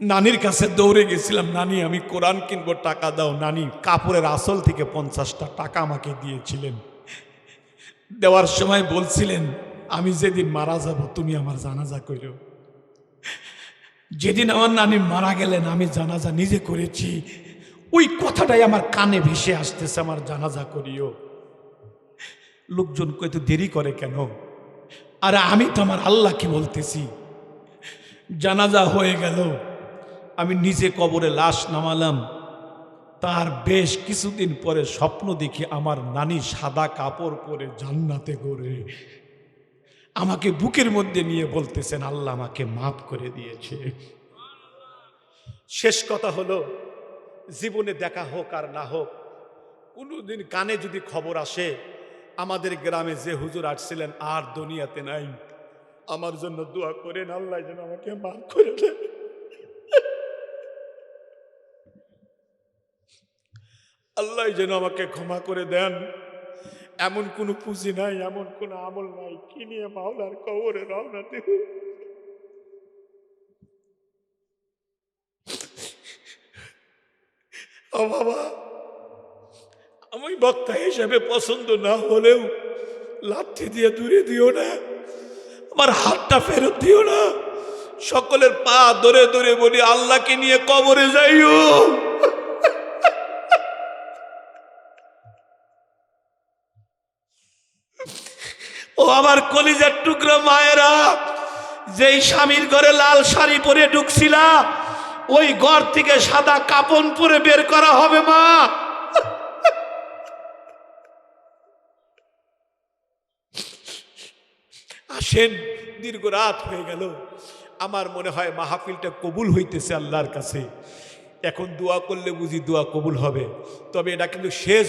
নানির কাছে দৌড়ে গেছিলাম, নানি আমি কোরআন কিনবো, টাকা দাও। নানি কাপড়ের আসল থেকে 50টা টাকা আমাকে দিয়েছিলেন। দেওয়ার সময় বলছিলেন, আমি যেদিন মারা যাব তুমি আমার জানাজা কইরো। যেদিন আমার নানি মারা গেলেন, আমি জানাজা নিজে করেছি, ওই কথাটাই আমার কানে ভেসে আসতেছে, আমার জানাজা করিও। লোকজন কত দেরি করে কেন? আরে আমি তো আমার আল্লাহকে বলতেছি। জানাজা হয়ে গেল, আমি নিজে কবরে লাশ নামালাম। তার বেশ কিছুদিন পরে স্বপ্ন দেখি আমার নানি সাদা কাপড় পরে জান্নাতে ঘোরে, আমাকে বুকের মধ্যে নিয়ে বলতেছেন, আল্লাহ আমাকে মাফ করে দিয়েছে। শেষ কথা হলো, জীবনে দেখা হোক আর না হোক, কোনোদিন কানে যদি খবর আসে আমাদের গ্রামে যে হুজুর আসছিলেন আর দুনিয়াতে নাই, আমার জন্য দোয়া করেন, আল্লাহ যেন আমাকে মাফ করে দেন। আল্লাহ যেন আমাকে ক্ষমা করে দেন। এমন কোনো পুঁজি নাই, এমন কোনো আমল নাই কি নিয়ে মাওলার কবরে রওনা দেব। ও বাবা, আমি বক্তা হিসেবে পছন্দ না হলেও লাথি দিয়ে দূরে দিও না, আমার হাতটা ফেরত দিও না। সকলের পা ধরে ধরে বলি আল্লাহকে নিয়ে কবরে যাইও। ও আমার কলিজার টুকরা মায়েরা, যেই স্বামীর ঘরে লাল শাড়ি পরে ঢুকছিলা, ওই ঘর থেকে সাদা কাপড় পরে বের করা হবে মা। আসেন, দীর্ঘ রাত হয়ে গেল, আমার মনে হয় মাহফিলটা কবুল হইতেছে আল্লাহর কাছে। এখন দোয়া করলে বুঝি দোয়া কবুল হবে, তবে এটা কিন্তু শেষ